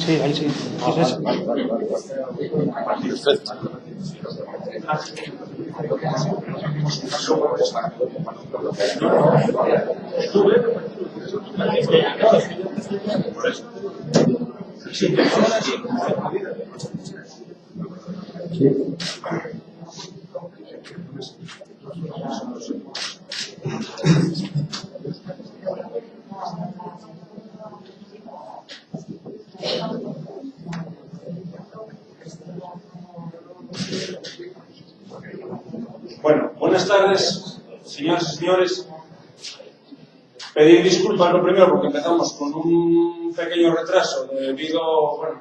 Sí, ahí sí. Vale. Perfecto. Bueno, buenas tardes, señoras y señores. Pedir disculpas lo primero porque empezamos con un pequeño retraso debido, bueno,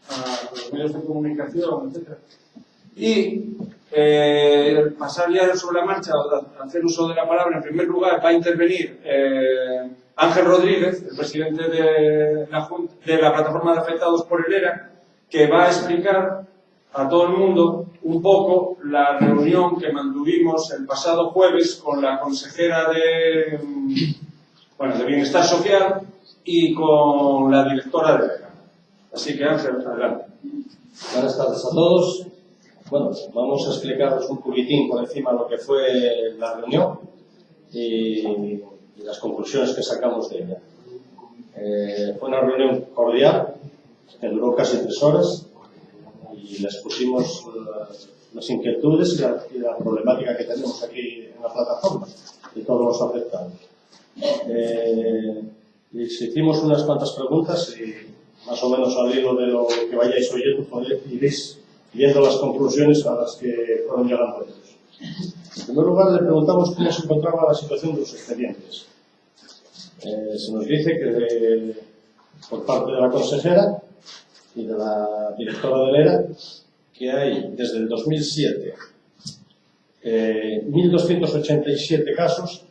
a los medios de comunicación, etc. Y pasar ya sobre la marcha, hacer uso de la palabra. En primer lugar va a intervenir Ángel Rodríguez, el presidente de la plataforma de afectados por el ERA, que va a explicar a todo el mundo un poco la reunión que mantuvimos el pasado jueves con la consejera de Bienestar Social y con la directora de ERA. Así que Ángel, adelante. Buenas tardes a todos. Bueno, vamos a explicaros un poquitín por encima lo que fue la reunión y las conclusiones que sacamos de ella. Fue una reunión cordial que duró casi 3 horas y les pusimos las inquietudes y la problemática que tenemos aquí en la plataforma y todos los afectados. Les hicimos unas cuantas preguntas y más o menos al hilo de lo que vayáis oyendo iréis viendo las conclusiones a las que fueron llegando ellos. En primer lugar, le preguntamos cómo se encontraba la situación de los expedientes. Se nos dice que por parte de la consejera y de la directora del ERA que hay desde el 2007 1.287 casos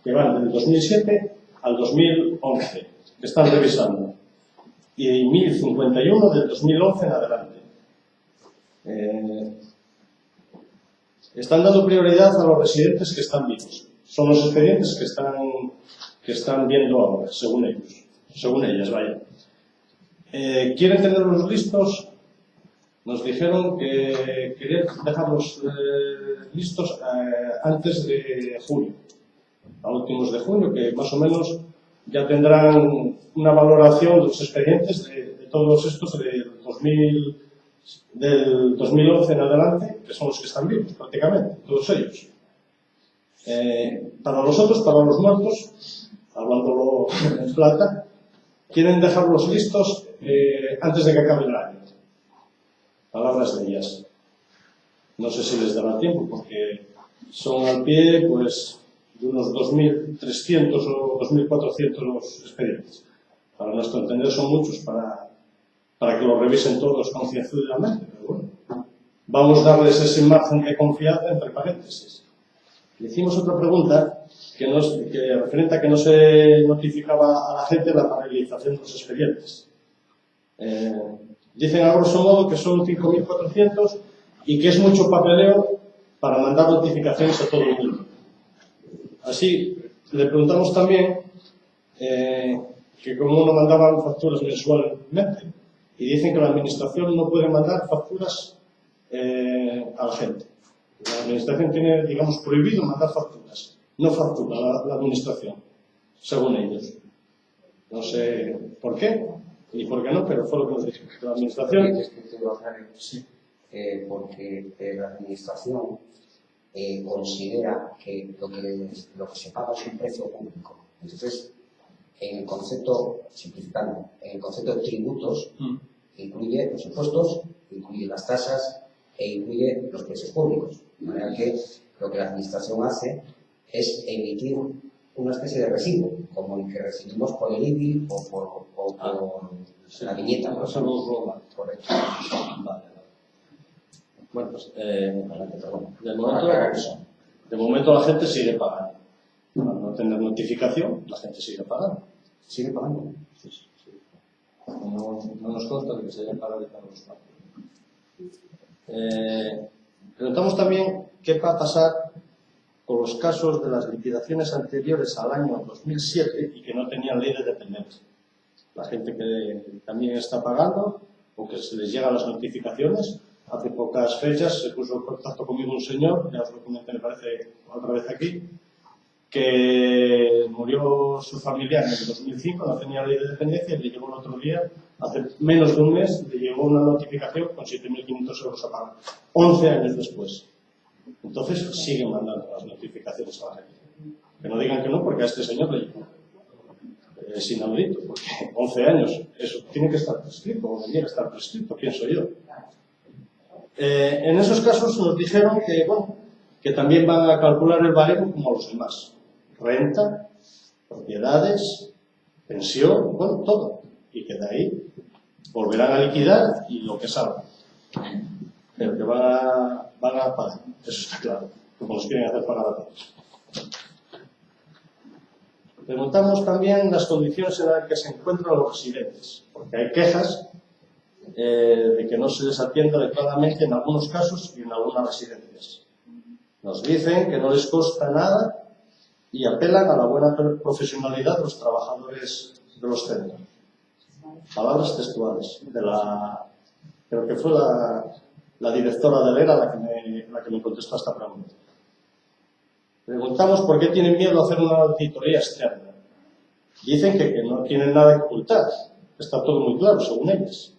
que van del 2007 al 2011 que están revisando y 1.051 del 2011 en adelante. Están dando prioridad a los residentes que están vivos. Son los expedientes que están viendo ahora, según ellas, vaya. ¿Quieren tenerlos listos? Nos dijeron que querían dejarlos listos antes de junio, a últimos de junio, que más o menos ya tendrán una valoración de los expedientes de todos estos del 2011 en adelante, que son los que están vivos prácticamente, todos ellos. Para los otros, para los muertos, hablándolo en plata, quieren dejarlos listos antes de que acabe el año. Palabras de ellas. No sé si les dará tiempo, porque son al pie pues de unos 2.300 o 2.400 los expedientes. Para nuestro entender son muchos para que los revisen todos concienzudamente, pero bueno, vamos a darles ese margen de confianza entre paréntesis. Le hicimos otra pregunta que referente a que no se notificaba a la gente la paralización de los expedientes. Dicen a grosso modo que son 5.400 y que es mucho papeleo para mandar notificaciones a todo el mundo. Así, le preguntamos también que cómo no mandaban facturas mensualmente. Y dicen que la administración no puede mandar facturas a la gente. La administración tiene, digamos, prohibido mandar facturas. No factura la administración, según ellos. No sé por qué ni por qué no, pero fue lo que nos dijo. La administración... Sí. Porque la administración considera que lo que se paga es un precio público. Entonces, en el concepto, simplificando, en el concepto de tributos, incluye los impuestos, incluye las tasas e incluye los precios públicos. De manera que lo que la administración hace es emitir una especie de recibo, como el que recibimos por el IBI o por la viñeta. Por eso correcto. Vale. Bueno, pues de momento la gente sigue pagando. Para no tener notificación, la gente sigue pagando. ¿Sigue pagando? Sí. No nos consta de que se hayan paralizado los pagos. Preguntamos también qué va a pasar con los casos de las liquidaciones anteriores al año 2007 y que no tenían ley de dependencia. la gente que también está pagando o que se les llegan las notificaciones. Hace pocas fechas se puso en contacto conmigo un señor, ya os lo comenté, me parece, otra vez aquí, que murió su familiar en el 2005, no tenía ley de dependencia, y le llegó el otro día, hace menos de un mes, le llegó una notificación con 7.500 euros a pagar, 11 años después. Entonces siguen mandando las notificaciones a la gente. Que no digan que no, porque a este señor le llegó. Es inaudito, porque 11 años, eso tiene que estar prescrito, o debería estar prescrito, pienso yo. En esos casos nos dijeron que, bueno, que también van a calcular el baremo como los demás. Renta, propiedades, pensión, bueno, todo. Y que de ahí volverán a liquidar y lo que salga. Pero que van a pagar, eso está claro, como nos quieren hacer pagar a todos. Preguntamos también las condiciones en las que se encuentran los residentes, porque hay quejas de que no se les atiende adecuadamente en algunos casos y en algunas residencias. Nos dicen que no les consta nada y apelan a la buena profesionalidad de los trabajadores de los centros. Palabras textuales de creo que fue la directora del ERA la que me contestó a esta pregunta. Preguntamos por qué tienen miedo a hacer una auditoría externa. Dicen que no tienen nada que ocultar. Está todo muy claro, según ellos.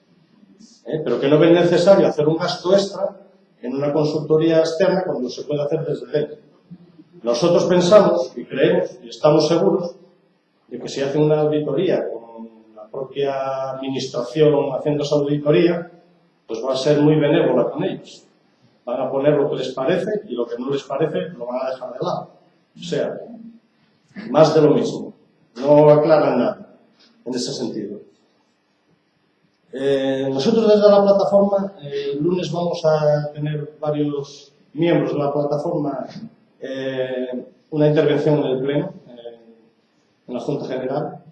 Pero que no ven necesario hacer un gasto extra en una consultoría externa cuando se puede hacer desde dentro. Nosotros pensamos y creemos y estamos seguros de que si hacen una auditoría con la propia administración haciendo esa auditoría, pues va a ser muy benévola con ellos. Van a poner lo que les parece y lo que no les parece lo van a dejar de lado. O sea, más de lo mismo. No aclaran nada en ese sentido. Nosotros desde la plataforma, el lunes vamos a tener varios miembros de la plataforma una intervención en el Pleno, en la Junta General,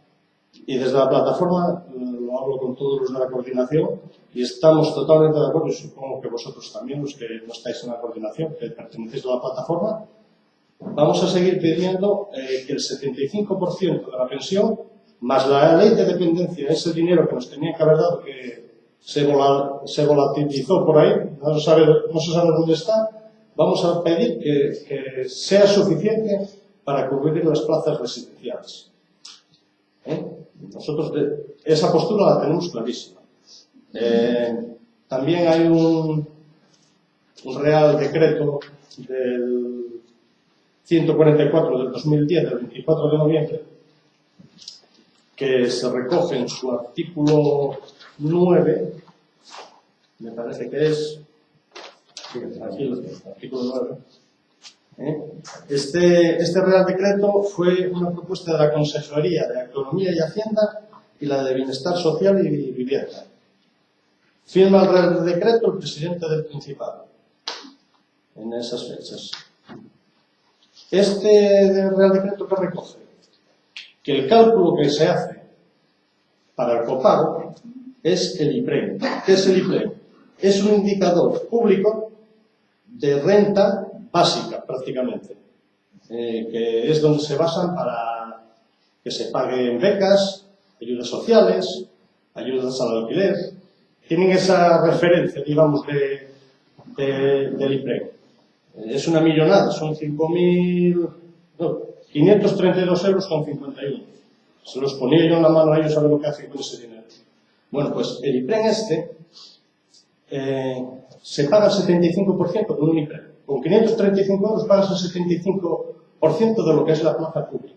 y desde la plataforma lo hablo con todos los de la coordinación y estamos totalmente de acuerdo, y supongo que vosotros también, los que no estáis en la coordinación, que pertenecéis a la plataforma, vamos a seguir pidiendo que el 75% de la pensión, más la ley de dependencia, ese dinero que nos tenían que haber dado, que se volatilizó por ahí, no se sabe dónde está, vamos a pedir que sea suficiente para cubrir las plazas residenciales. Nosotros esa postura la tenemos clarísima. También hay un Real Decreto del 144 del 2010, del 24 de noviembre, que se recoge en su artículo 9, me parece que es, aquí lo tengo, artículo 9. Este Real Decreto fue una propuesta de la Consejería de Economía y Hacienda y la de Bienestar Social y Vivienda. Firma el Real Decreto el presidente del Principado en esas fechas. Este Real Decreto que recoge que el cálculo que se hace para el copago es el IPREM. ¿Qué es el IPREM? Es un indicador público de renta básica, prácticamente, que es donde se basan para que se paguen becas, ayudas sociales, ayudas al alquiler. Tienen esa referencia, digamos, del IPREM. Es una millonada, son 532 euros con 51. Se los ponía yo en la mano a ellos a ver lo que hacen con ese dinero. Bueno, pues el IPREM se paga el 75% con un IPREM. Con 535 euros pagas el 75% de lo que es la plaza pública.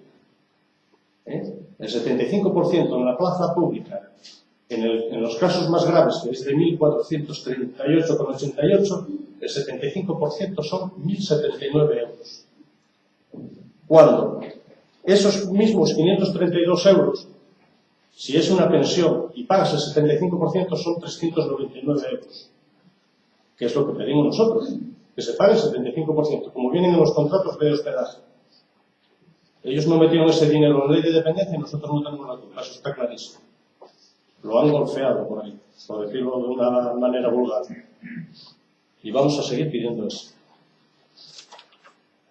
El 75% en la plaza pública, en los casos más graves, que es de 1.438,88, el 75% son 1.079 euros. Cuando esos mismos 532 euros, si es una pensión y pagas el 75%, son 399 euros. Que es lo que pedimos nosotros, que se pague el 75%, como vienen en los contratos de hospedaje. Ellos no metieron ese dinero en la ley de dependencia y nosotros no tenemos la culpa, eso está clarísimo. Lo han golpeado por ahí, por decirlo de una manera vulgar. Y vamos a seguir pidiendo eso.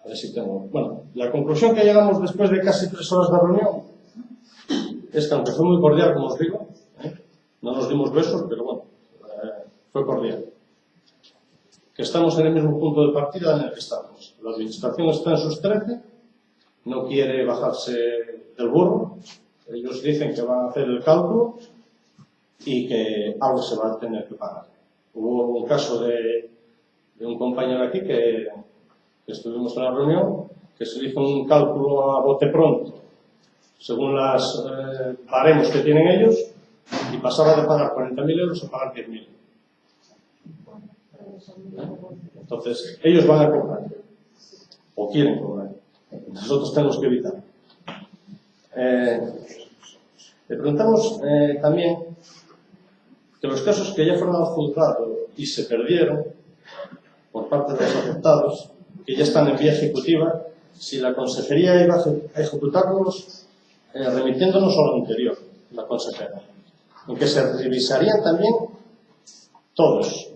A ver si tengo... Bueno, la conclusión que llegamos después de casi 3 horas de reunión es que aunque fue muy cordial, como os digo, no nos dimos besos, pero bueno, fue cordial. Que estamos en el mismo punto de partida en el que estamos. La administración está en sus 13, no quiere bajarse del burro. Ellos dicen que van a hacer el cálculo y que algo se va a tener que pagar. Hubo un caso de un compañero aquí que estuvimos en la reunión, que se hizo un cálculo a bote pronto, según las baremos que tienen ellos, y pasaba de pagar 40.000 euros a pagar 10.000. Entonces, ellos van a cobrar, o quieren cobrar. Nosotros tenemos que evitar. Le preguntamos también que los casos que ya fueron al juzgado y se perdieron por parte de los afectados, que ya están en vía ejecutiva, si la consejería iba a ejecutarlos remitiéndonos a lo anterior, la consejera, en que se revisarían también todos.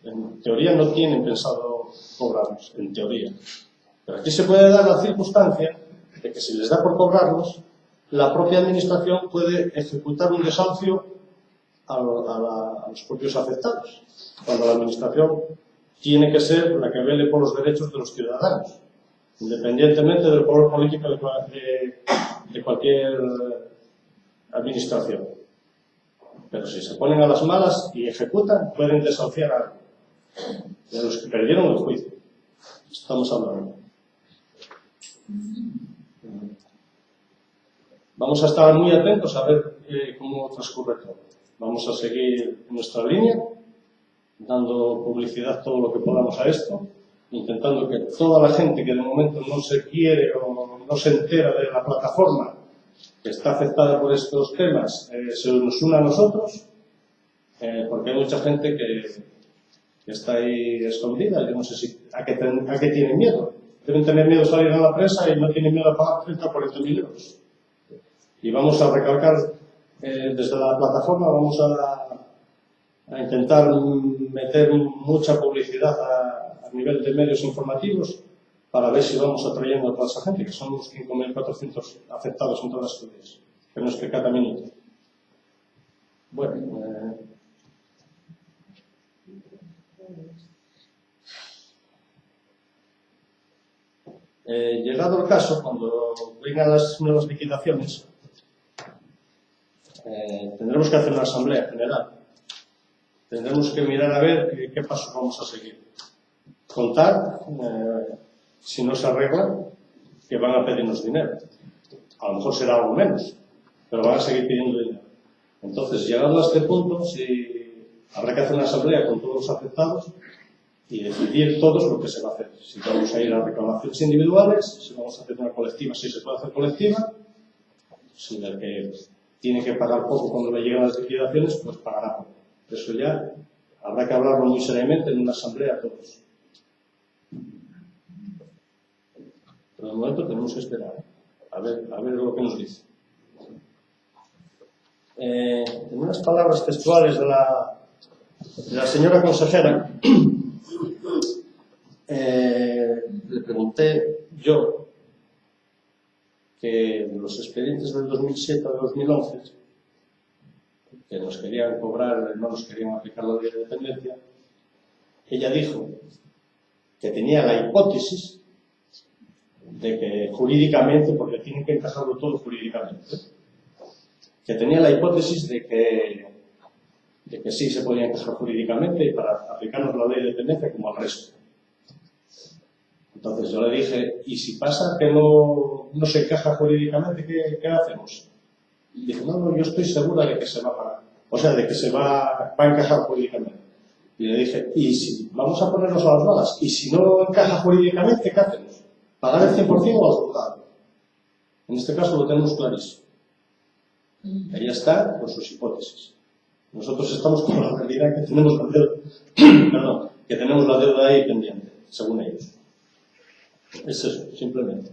En teoría no tienen pensado cobrarlos, en teoría. Pero aquí se puede dar la circunstancia de que si les da por cobrarlos, la propia administración puede ejecutar un desahucio a los propios afectados, cuando la administración tiene que ser la que vele por los derechos de los ciudadanos, independientemente del color político de cualquier administración. Pero si se ponen a las malas y ejecutan, pueden desahuciar a de los que perdieron el juicio. Estamos hablando. Vamos a estar muy atentos a ver cómo transcurre todo. Vamos a seguir nuestra línea, dando publicidad todo lo que podamos a esto, intentando que toda la gente que de momento no se quiere o no se entera de la plataforma que está afectada por estos temas se nos una a nosotros, porque hay mucha gente que está ahí escondida. Yo no sé a qué tienen miedo. Deben tener miedo a salir a la prensa y no tienen miedo a pagar 30 o 40.000 euros. Y vamos a recalcar desde la plataforma, vamos a intentar meter mucha publicidad a nivel de medios informativos para ver si vamos atrayendo a toda esa gente, que son unos 5.400 afectados en todas las estudios, que no es que cada minuto. Bueno, llegado el caso, cuando vengan las nuevas liquidaciones, tendremos que hacer una asamblea general. Tendremos que mirar a ver qué pasos vamos a seguir. Contar, si no se arregla, que van a pedirnos dinero. A lo mejor será algo menos, pero van a seguir pidiendo dinero. Entonces, llegado a este punto, habrá que hacer una asamblea con todos los afectados y decidir todos lo que se va a hacer. Si vamos a ir a reclamaciones individuales, si vamos a hacer una colectiva, si se puede hacer colectiva, si el que tiene que pagar poco cuando le llegan las liquidaciones, pues pagará poco. Eso ya habrá que hablarlo muy seriamente en una asamblea todos. Pero de momento tenemos que esperar a ver lo que nos dice. En unas palabras textuales de la señora consejera, le pregunté yo que los expedientes del 2007 o del 2011 que nos querían cobrar, no nos querían aplicar la ley de dependencia, ella dijo que tenía la hipótesis de que jurídicamente, porque tienen que encajarlo todo jurídicamente, que tenía la hipótesis de que sí se podía encajar jurídicamente para aplicarnos la ley de dependencia como al resto. Entonces yo le dije, ¿y si pasa que no se encaja jurídicamente, qué hacemos? Y dije, no, yo estoy segura de que se va a pagar. O sea, de que se va a encajar jurídicamente. Y le dije, ¿y si vamos a ponernos a las malas? ¿Y si no encaja jurídicamente, qué hacemos? ¿Pagar el 100% o al juzgado? En este caso lo tenemos clarísimo. Ella está con sus hipótesis. Nosotros estamos con la realidad que tenemos la deuda, perdón, que tenemos la deuda ahí pendiente, según ellos. Es eso, simplemente.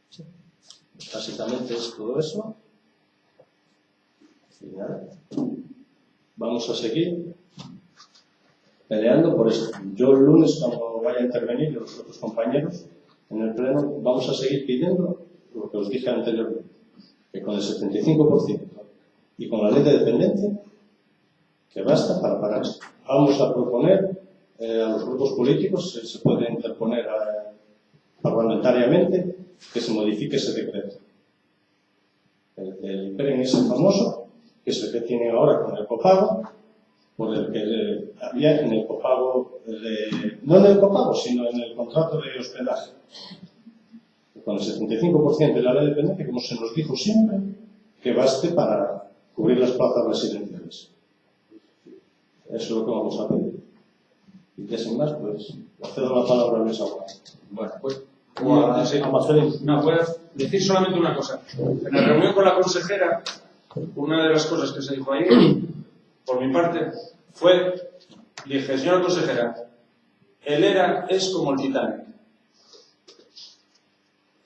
Sí. Básicamente es todo eso. Y nada. Vamos a seguir peleando por esto. Yo el lunes, cuando vaya a intervenir, y los otros compañeros en el pleno, vamos a seguir pidiendo lo que os dije anteriormente, que con el 75% y con la ley de dependencia, que basta para pagar esto. Vamos a proponer a los grupos políticos, se puede interponer parlamentariamente, que se modifique ese decreto. El PREN ese famoso, que es el que tiene ahora con el copago, por el que había en el copago, no en el copago, sino en el contrato de hospedaje. Con el 75% de la ley de dependencia, como se nos dijo siempre, que baste para cubrir las plazas residenciales. Eso es lo que vamos a pedir. Y que sin más, pues, le cedo la palabra a Luis Aguado. Bueno, pues, No, voy a decir solamente una cosa. En la reunión con la consejera, una de las cosas que se dijo ahí, por mi parte, fue, dije, señora consejera, el ERA es como el Titanic.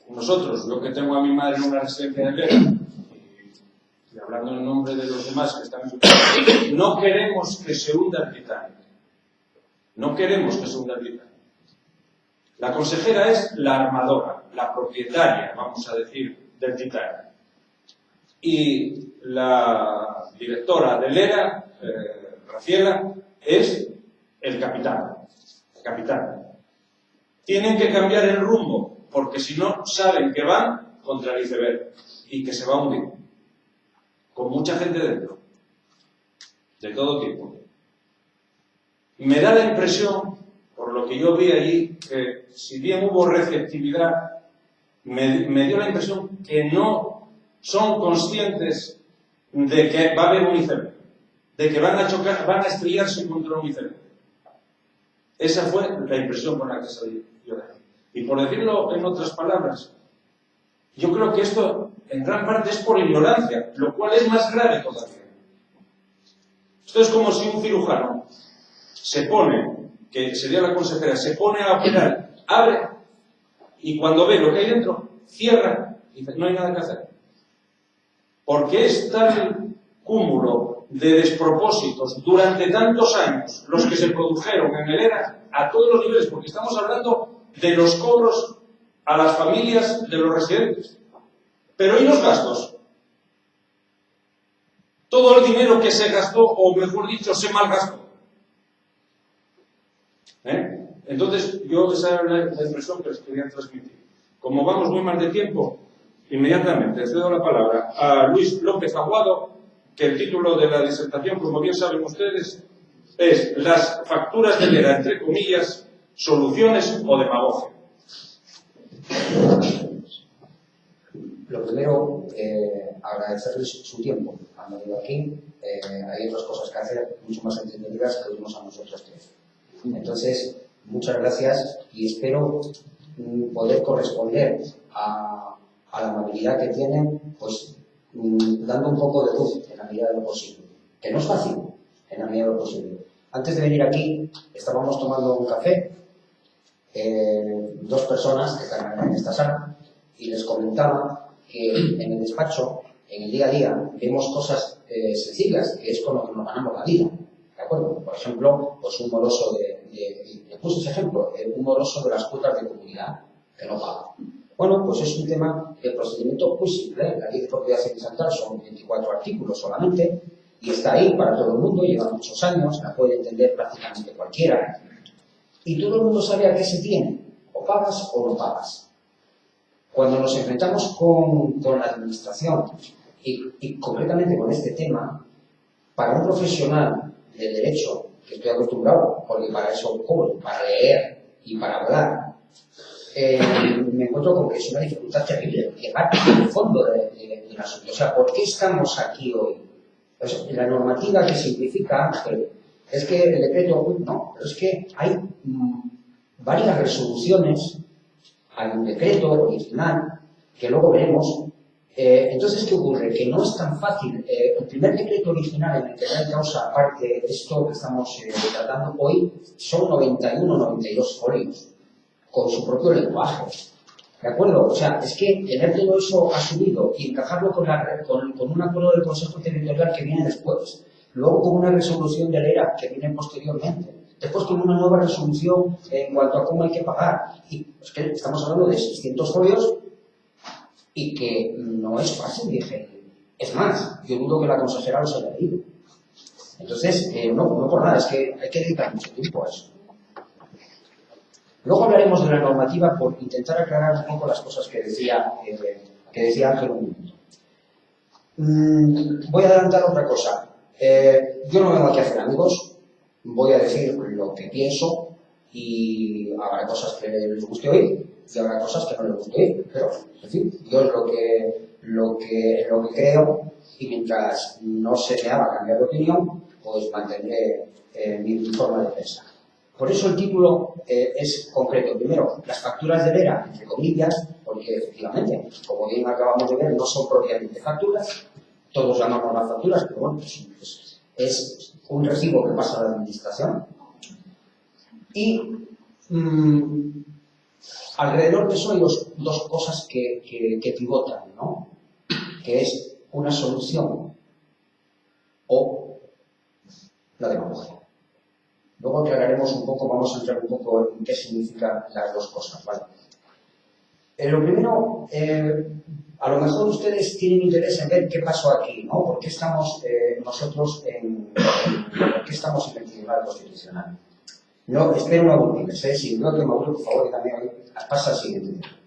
Nosotros, yo que tengo a mi madre en una residencia en el ERA, y hablando en nombre de los demás que están en su casa, no queremos que se hunda el Titanic. No queremos que se hunda el Titanic. La consejera es la armadora, la propietaria, vamos a decir, del Titanic. Y la directora del ERA, Graciela, es el capitán. El capitán. Tienen que cambiar el rumbo, porque si no, saben que van contra el iceberg y que se va a hundir. Con mucha gente dentro. De todo tipo. Me da la impresión, por lo que yo vi allí, que si bien hubo receptividad, me dio la impresión que no son conscientes de que va a haber un iceberg, de que van a chocar, van a estrellarse contra un iceberg. Esa fue la impresión con la que salí yo de aquí. Y por decirlo en otras palabras, yo creo que esto en gran parte es por ignorancia, lo cual es más grave todavía. Esto es como si un cirujano se pone, que sería la consejera, se pone a operar, abre, y cuando ve lo que hay dentro, cierra, y dice, no hay nada que hacer. Porque es tal cúmulo de despropósitos durante tantos años, los que se produjeron en el ERA, a todos los niveles, porque estamos hablando de los cobros a las familias de los residentes. Pero ¿y los gastos? Todo el dinero que se gastó, o mejor dicho, se malgastó. Entonces, yo esa era la impresión que les quería transmitir. Como vamos muy mal de tiempo, inmediatamente cedo la palabra a Luis López Aguado, que el título de la disertación, como bien saben ustedes, es Las facturas del ERA, entre comillas, soluciones o demagogia. Lo primero, agradecerles su tiempo. Han venido aquí, hay otras cosas que hacer mucho más entendidas que oímos a nosotros tres. Entonces, muchas gracias y espero poder corresponder a la amabilidad que tienen, pues dando un poco de luz en la medida de lo posible. Que no es fácil, en la medida de lo posible. Antes de venir aquí, estábamos tomando un café, dos personas que están en esta sala, y les comentaba que en el despacho, en el día a día, vemos cosas sencillas, que es con lo que nos ganamos la vida. ¿De acuerdo? Por ejemplo, pues un moroso le puse ese ejemplo, un moroso de las cuotas de comunidad que no paga. Bueno, pues es un tema de procedimiento muy simple. La ley de propiedad horizontal son 24 artículos solamente y está ahí para todo el mundo, lleva muchos años, la puede entender prácticamente cualquiera. Y todo el mundo sabe a qué se tiene, o pagas o no pagas. Cuando nos enfrentamos con la administración y concretamente con este tema, para un profesional del derecho, que estoy acostumbrado, porque para eso cobro, para leer y para hablar, me encuentro con que es una dificultad terrible llegar al fondo del asunto. O sea, ¿por qué estamos aquí hoy? Pues, la normativa que simplifica, Ángel, es que el decreto, no, pero es que hay varias resoluciones, hay un decreto original, que luego veremos. Entonces, ¿qué ocurre? Que no es tan fácil. El primer decreto original en el que hay causa, aparte de esto que estamos tratando hoy, son 92 folios, con su propio lenguaje. ¿De acuerdo? O sea, es que tener todo eso asumido y encajarlo con un acuerdo del Consejo Territorial que viene después, luego con una resolución del ERA que viene posteriormente, después con una nueva resolución en cuanto a cómo hay que pagar. Y es que estamos hablando de 600 folios y que no es fácil digerir. Es más, yo dudo que la consejera los haya leído. Entonces, no por nada, es que hay que dedicar mucho tiempo a eso. Luego hablaremos de la normativa por intentar aclarar un poco las cosas que decía Ángel un minuto. Voy a adelantar otra cosa. Yo no vengo aquí a hacer amigos, voy a decir lo que pienso y habrá cosas que les guste oír y habrá cosas que no les guste oír, pero, en fin, yo es lo que creo y mientras no se me haga cambiar de opinión, pues mantendré mi forma de pensar. Por eso el título es concreto. Primero, las facturas de Vera, entre comillas, porque efectivamente, como bien acabamos de ver, no son propiamente facturas, todos llamamos las facturas, pero bueno, pues es un recibo que pasa a la administración. Y alrededor de eso hay dos cosas que pivotan, ¿no? Que es una solución o la demagogia. Luego aclararemos un poco, vamos a entrar un poco en qué significan las dos cosas, ¿vale? Lo primero, a lo mejor ustedes tienen interés en ver qué pasó aquí, ¿no? ¿Por qué estamos nosotros por qué estamos en el Tribunal Constitucional? No, espero no aburrirles, si no te aburro, por favor, que también pasa al siguiente tema.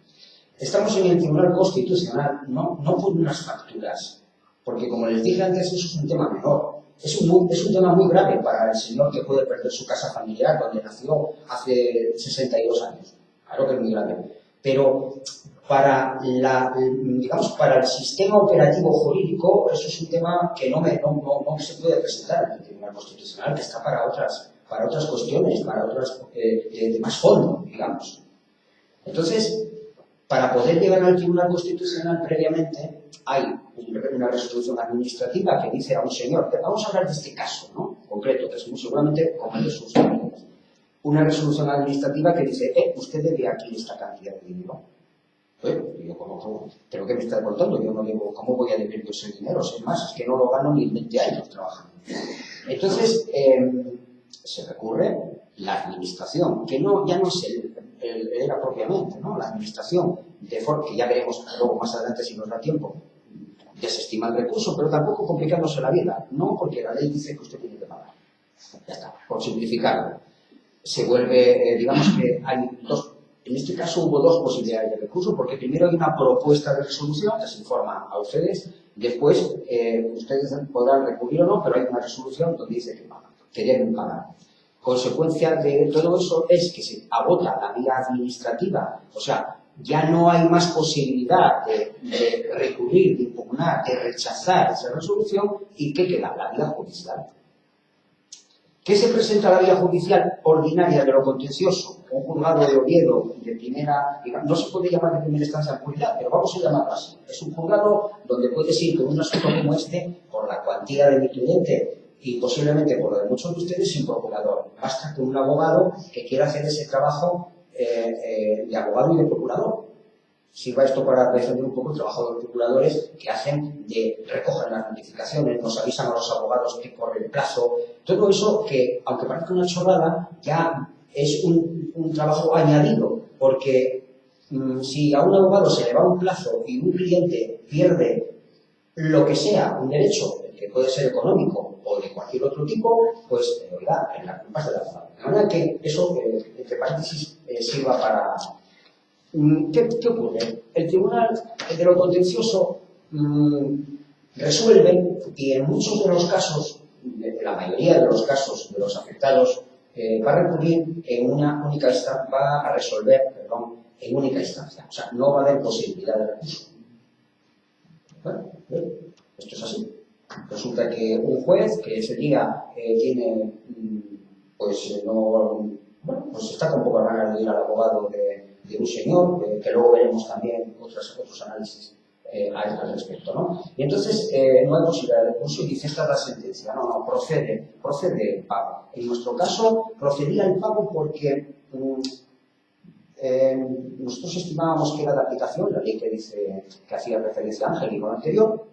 Estamos en el Tribunal Constitucional no por unas facturas, porque como les dije antes, eso es un tema menor. Es un tema muy grave para el señor que puede perder su casa familiar donde nació hace 62 años. Claro que es muy grave. Pero para el sistema operativo jurídico, eso es un tema que no se puede presentar en el Tribunal Constitucional, que está para otras cuestiones, para otras de más fondo, digamos. Entonces, para poder llegar al Tribunal Constitucional previamente, hay una resolución administrativa que dice a un señor, vamos a hablar de este caso, ¿no? Concreto, que es muy seguramente como el de sus amigos. Una resolución administrativa que dice, usted debe aquí esta cantidad de dinero. ¿Pero qué me está contando? Yo no debo, ¿cómo voy a deber yo ese dinero? Es más, es que no lo gano ni en 20 años trabajando. Entonces, se recurre la administración, que ya no es era propiamente, ¿no? La administración, que ya veremos luego más adelante si nos da tiempo, desestima el recurso, pero tampoco complicándose la vida, no porque la ley dice que usted tiene que pagar. Ya está, por simplificarlo. Se vuelve, digamos que hay en este caso hubo dos posibilidades de recurso, porque primero hay una propuesta de resolución que se informa a ustedes, después ustedes podrán recurrir o no, pero hay una resolución donde dice que deben pagar. Consecuencia de todo eso es que se agota la vía administrativa, o sea, ya no hay más posibilidad de recurrir, de impugnar, de rechazar esa resolución, y ¿qué queda? La vía judicial. ¿Qué se presenta a la vía judicial ordinaria de lo contencioso? Un juzgado de Oviedo de primera, no se puede llamar de primera instancia en puridad, pero vamos a llamarlo así. Es un juzgado donde puedes ir con un asunto como este, por la cuantía de mi cliente y posiblemente por lo de muchos de ustedes, sin procurador. Basta con un abogado que quiera hacer ese trabajo de abogado y de procurador. Sirva esto para defender un poco el trabajo de los procuradores que recogen las notificaciones, nos avisan a los abogados que corre el plazo. Todo eso que, aunque parezca una chorrada, ya es un trabajo añadido, porque si a un abogado se le va un plazo y un cliente pierde lo que sea, un derecho, que puede ser económico o de cualquier otro tipo, pues, oiga, en la culpa es de la abogado. De manera que eso, entre paréntesis, sirva para... ¿Qué ocurre? El Tribunal de lo Contencioso resuelve, y en muchos de los casos, la mayoría de los casos de los afectados, va a recurrir va a resolver en única instancia. O sea, no va a haber posibilidad de recurso. Bueno, esto es así. Resulta que un juez que ese día tiene, pues está con pocas ganas de ir al abogado de un señor, que luego veremos también otros análisis al respecto, ¿no? Y entonces no hay posibilidad de recurso y dice, esta es la sentencia, procede el pago. En nuestro caso, procedía el pago porque nosotros estimábamos que era de aplicación, la ley que hacía referencia a Ángel y lo anterior,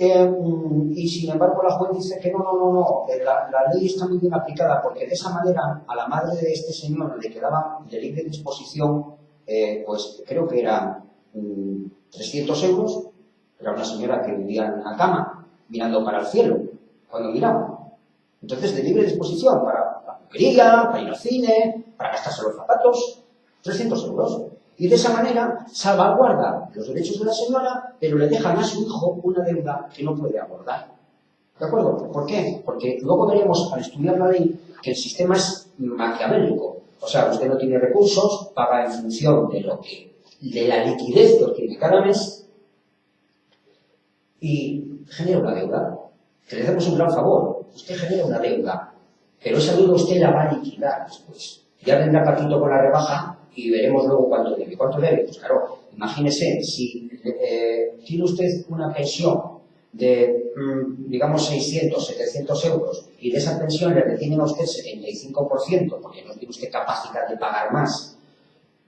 y sin embargo la juez dice que no, la ley está muy bien aplicada porque de esa manera a la madre de este señor le quedaba de libre disposición, pues creo que era 300 euros, era una señora que vivía en una cama, mirando para el cielo, cuando miraba. Entonces, de libre disposición para la peluquería, para ir al cine, para gastarse los zapatos, 300 euros. Y de esa manera salvaguarda los derechos de la señora, pero le dejan a su hijo una deuda que no puede abordar. ¿De acuerdo? ¿Por qué? Porque luego veremos, al estudiar la ley, que el sistema es maquiavélico. O sea, usted no tiene recursos, paga en función de la liquidez que obtiene cada mes y genera una deuda. Que le hacemos un gran favor. Usted genera una deuda, pero esa deuda usted la va a liquidar después. Ya vendrá Paquito con la rebaja y veremos luego cuánto debe. ¿Cuánto debe? Pues claro, imagínese, si tiene usted una pensión de, digamos, 600, 700 euros y de esa pensión le retienen a usted 75% porque no tiene usted capacidad de pagar más,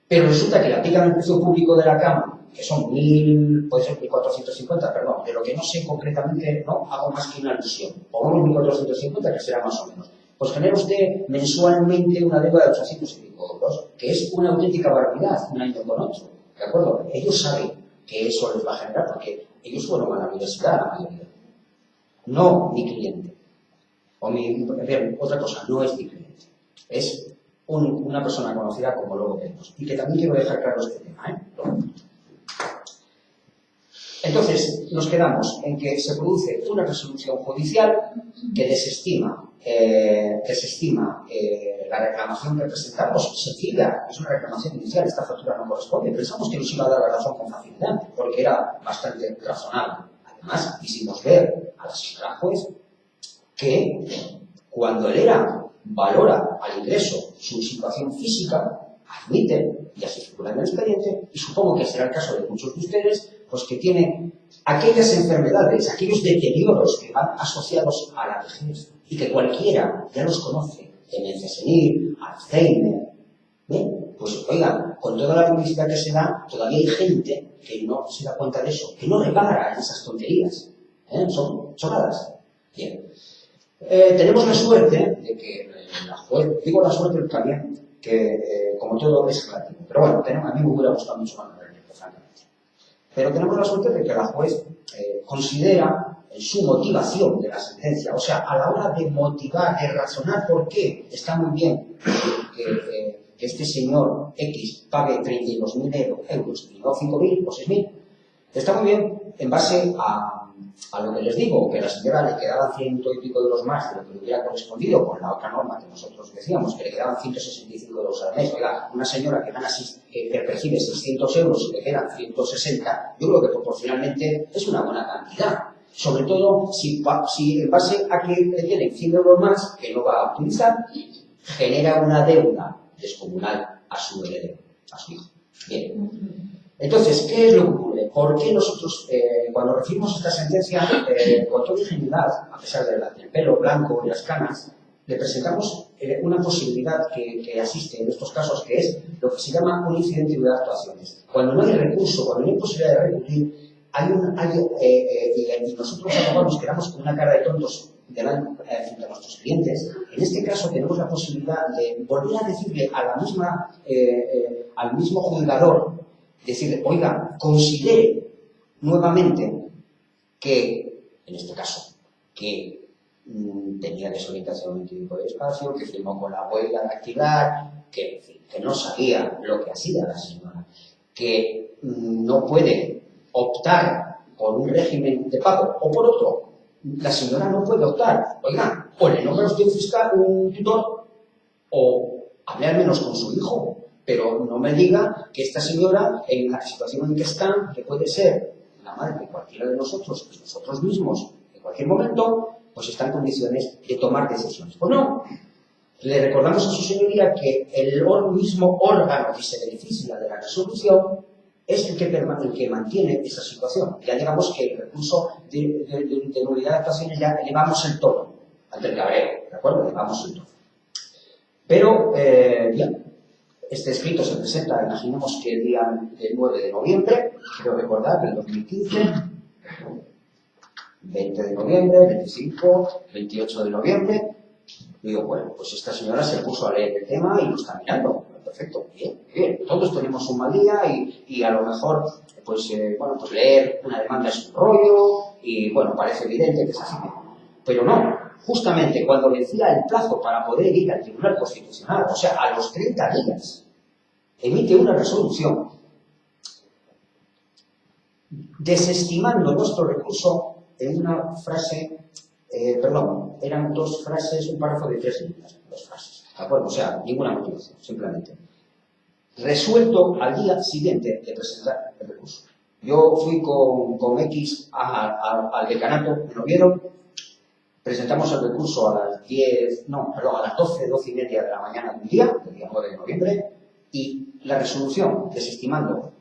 pero resulta que le aplican el precio público de la cama, que son 1.000, puede ser 1.450, perdón, de lo que no sé concretamente, no hago más que una alusión, pongamos 1.450, que será más o menos. Pues genera usted mensualmente una deuda de 800 y pico euros, que es una auténtica barbaridad, un año con otro, ¿de acuerdo? Ellos saben que eso les va a generar, porque ellos fueron a la universidad, la mayoría. No mi cliente. Otra cosa, no es mi cliente. Es una persona conocida como luego veremos. Y que también quiero dejar claro este tema, Entonces, nos quedamos en que se produce una resolución judicial que desestima la reclamación que presentamos. Sencilla, es una reclamación inicial, esta factura no corresponde. Pensamos que nos iba a dar la razón con facilidad, porque era bastante razonable. Además, quisimos ver a la señora juez que cuando el ERA valora al ingreso su situación física, admite, y así figura en el expediente, y supongo que será el caso de muchos de ustedes, pues que tiene aquellas enfermedades, aquellos deterioros que van asociados a la vejez y que cualquiera ya los conoce, demencia senil, Alzheimer. ¿Bien? Pues oigan, con toda la publicidad que se da, todavía hay gente que no se da cuenta de eso, que no repara en esas tonterías. Son chorradas. Bien. Tenemos la suerte de que la juez, digo la suerte también, que como todo es relativo, pero bueno, a mí me hubiera gustado mucho más verlo, francamente. Pero tenemos la suerte de que la juez considera en su motivación de la sentencia, o sea, a la hora de motivar, de razonar por qué está muy bien que este señor X pague 32.000 euros y no 5.000 o 6.000, está muy bien en base a lo que les digo, que a la señora le quedaban 100 y pico euros más de lo que le hubiera correspondido con la otra norma que nosotros decíamos, que le quedaban 165 euros al mes. Oiga, una señora que percibe 600 euros y le quedan 160, yo creo que proporcionalmente es una buena cantidad. Sobre todo si en base a que le tienen 100 euros más que no va a utilizar, genera una deuda descomunal a su heredero, a su hijo. Bien. Entonces, ¿qué es lo que ocurre? ¿Por qué nosotros, cuando recibimos esta sentencia, con toda ingenuidad, a pesar del pelo blanco y las canas, le presentamos una posibilidad que asiste en estos casos, que es lo que se llama un incidente de actuaciones? Cuando no hay recurso, cuando no hay posibilidad de recurrir, y nosotros los abogados quedamos con una cara de tontos frente a nuestros clientes. En este caso tenemos la posibilidad de volver a decirle al mismo juzgador, decirle, oiga, considere nuevamente que, en este caso, que tenía desorientación en tiempo de espacio, que firmó con la huelga dactilar, que no sabía lo que hacía la señora, que no puede optar por un régimen de pago o por otro. La señora no puede optar. Oiga, o le nombra usted un tutor o hable al menos con su hijo. Pero no me diga que esta señora, en la situación en que está, que puede ser la madre de cualquiera de nosotros, pues nosotros mismos, en cualquier momento, pues está en condiciones de tomar decisiones. Pues no. Le recordamos a su señoría que el mismo órgano que se beneficia de la resolución es el que mantiene esa situación. Ya digamos que el recurso de nulidad de actuaciones ya elevamos el tono ante el cabreo, ¿de acuerdo? Elevamos el tono. Pero, bien. Este escrito se presenta, imaginemos que el día 9 de noviembre, quiero recordar, del 2015, 20 de noviembre, 25, 28 de noviembre, Digo, bueno, pues esta señora se puso a leer el tema y lo está mirando. Perfecto, bien, bien. Todos tenemos un mal día y a lo mejor, pues, bueno, pues leer una demanda es un rollo y, bueno, parece evidente que es así. Pero no, justamente cuando vencía el plazo para poder ir al Tribunal Constitucional, o sea, a los 30 días, emite una resolución desestimando nuestro recurso en una frase, perdón, eran dos frases, un párrafo de 3 líneas, 2 frases, ¿de acuerdo? O sea, ninguna motivación, simplemente. Resuelto al día siguiente de presentar el recurso. Yo fui con X al decanato en Oviedo, presentamos el recurso a las 12 y media de la mañana del día 9 de noviembre, y la resolución desestimando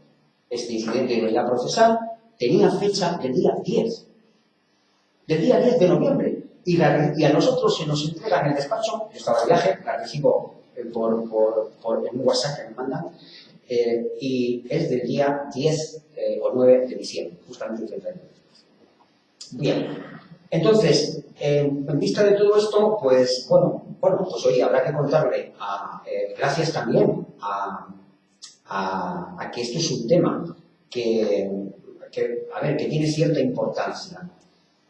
este incidente de ya procesal tenía fecha del día 10 de noviembre, y a nosotros se nos entrega en el despacho, yo estaba de viaje, la recibo por un WhatsApp que me mandan, y es del día 10 o 9 de diciembre, justamente el 31. Bien, entonces, en vista de todo esto, pues bueno, pues oye, habrá que contarle, gracias también a que esto es un tema que tiene cierta importancia,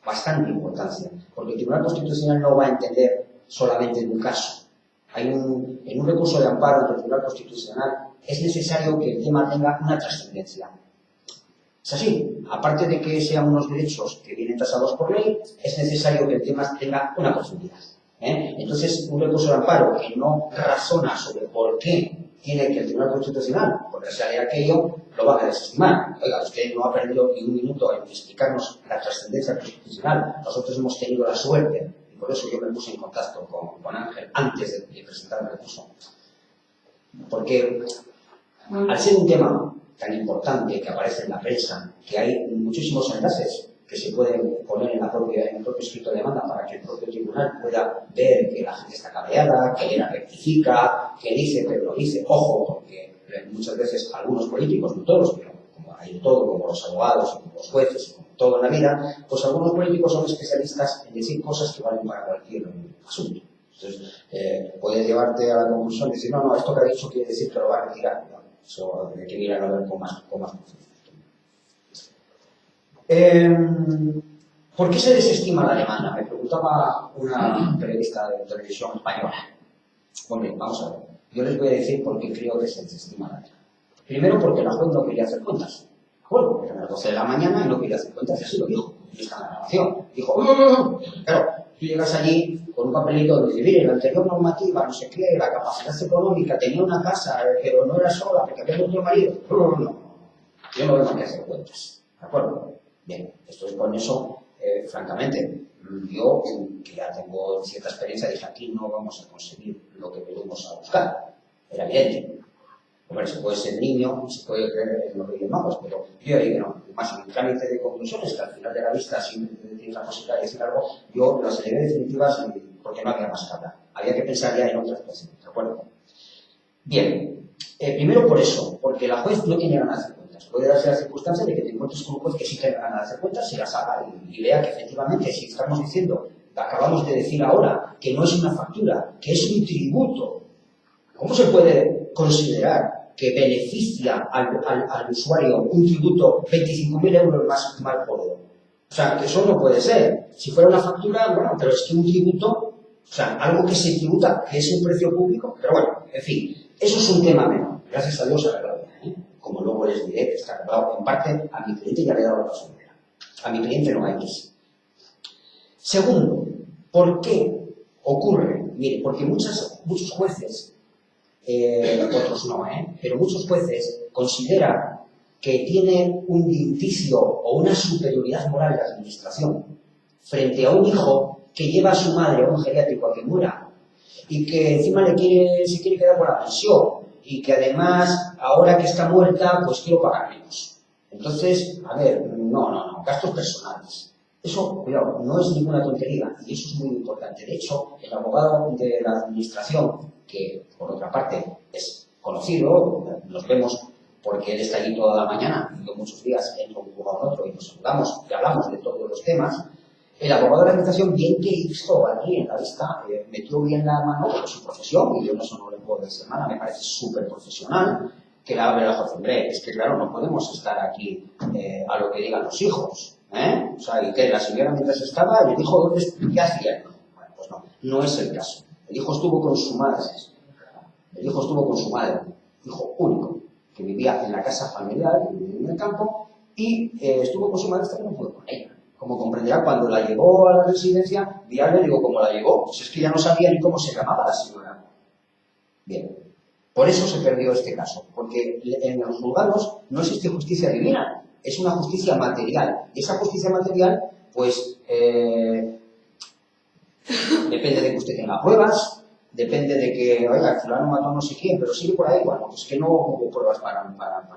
bastante importancia, porque el Tribunal Constitucional no va a entender solamente en un caso. En un recurso de amparo ante el Tribunal Constitucional es necesario que el tema tenga una trascendencia. Es así, aparte de que sean unos derechos que vienen tasados por ley, es necesario que el tema tenga una profundidad. Entonces, un recurso de amparo que no razona sobre por qué tiene que el Tribunal Constitucional ponerse a leer aquello, lo van a desestimar. Oiga, usted no ha perdido ni un minuto en explicarnos la trascendencia constitucional. Nosotros hemos tenido la suerte, y por eso yo me puse en contacto con Ángel antes de presentar el recurso. Porque al ser un tema tan importante que aparece en la prensa, que hay muchísimos enlaces que se pueden poner en el propio escrito de demanda para que el propio tribunal pueda ver que la gente está cabreada, que ella rectifica, que dice pero no dice, ojo, porque muchas veces algunos políticos, no todos, pero como hay de todo, como los abogados, como los jueces, y como todo en la vida, pues algunos políticos son especialistas en decir cosas que valen para cualquier asunto. Entonces, puedes llevarte a la conclusión de decir, no, esto que ha dicho quiere decir que lo va a retirar. No, eso hay que mirar a ver con más profundidad. ¿Por qué se desestima la demanda? Me preguntaba una periodista de televisión española. Hombre, vamos a ver. Yo les voy a decir por qué creo que se desestima la demanda. Primero, porque la juez no quería hacer cuentas. Bueno, eran las 12 de la mañana y no quería hacer cuentas, y así lo dijo. Y está en la grabación. Dijo, no. Claro, tú llegas allí con un papelito donde dice, mire, la anterior normativa, no sé qué, la capacidad económica, tenía una casa, pero no era sola porque había otro marido. No. Yo no tengo que hacer cuentas. ¿De acuerdo? Bien, estoy con eso, francamente, yo que ya tengo cierta experiencia, dije aquí no vamos a conseguir lo que venimos a buscar. Era evidente. Hombre, se puede ser niño, se puede creer en los Reyes Magos, pero yo ya dije no. Más en el trámite de conclusiones, que al final de la vista, si tienes la posibilidad de decir algo, yo las elevé definitivas porque no había más que hablar. Había que pensar ya en otras cosas, ¿de acuerdo? Bien, primero por eso, porque la juez no tiene ganas de hacer cuentas. Puede darse la circunstancia de que te encuentres con un juez que sí tenga ganas de hacer cuentas y las haga y vea que efectivamente, si estamos diciendo, acabamos de decir ahora, que no es una factura, que es un tributo, ¿cómo se puede considerar que beneficia al usuario un tributo 25.000 euros más por euro? O sea, que eso no puede ser. Si fuera una factura, bueno, pero es que un tributo, o sea, algo que se tributa, que es un precio público, pero bueno, en fin, eso es un tema menor. Gracias a Dios arreglado ya, Como luego les diré que está arreglado, en parte a mi cliente ya le he dado la posibilidad. A mi cliente no hay X. Segundo, ¿por qué ocurre? Mire, porque muchos jueces, otros no, pero muchos jueces consideran que tienen un indicio o una superioridad moral de la administración frente a un hijo que lleva a su madre a un geriátrico a que muera y que encima se quiere quedar con la pensión y que además, ahora que está muerta, pues quiero pagar menos. Entonces, a ver, no, gastos personales. Eso, cuidado, no es ninguna tontería y eso es muy importante. De hecho, el abogado de la administración, que por otra parte es conocido, nos vemos porque él está allí toda la mañana, y yo muchos días entro un juzgado en otro y nos saludamos y hablamos de todos los temas, El abogado de la Administración, bien que hizo aquí en la vista, metió bien la mano por su profesión, y yo eso no le puedo decir nada, me parece súper profesional, que le abre la ojos. Hombre, es que claro, no podemos estar aquí a lo que digan los hijos, ¿eh? O sea, y que la señora mientras estaba, le dijo dónde qué hacía. Bueno, pues no, no es el caso. El hijo estuvo con su madre. El hijo estuvo con su madre, hijo único, que vivía en la casa familiar, en el campo, y estuvo con su madre hasta que no pudo con ella. Como comprenderá, cuando la llevó a la residencia, le digo, ¿cómo la llevó? Pues es que ya no sabía ni cómo se llamaba la señora. Bien. Por eso se perdió este caso, porque en los juzgados no existe justicia divina, es una justicia material. Y esa justicia material, pues, depende de que usted tenga pruebas, depende de que, oiga, el fulano mató a no sé quién, pero sigue por ahí, bueno, pues que no hubo pruebas para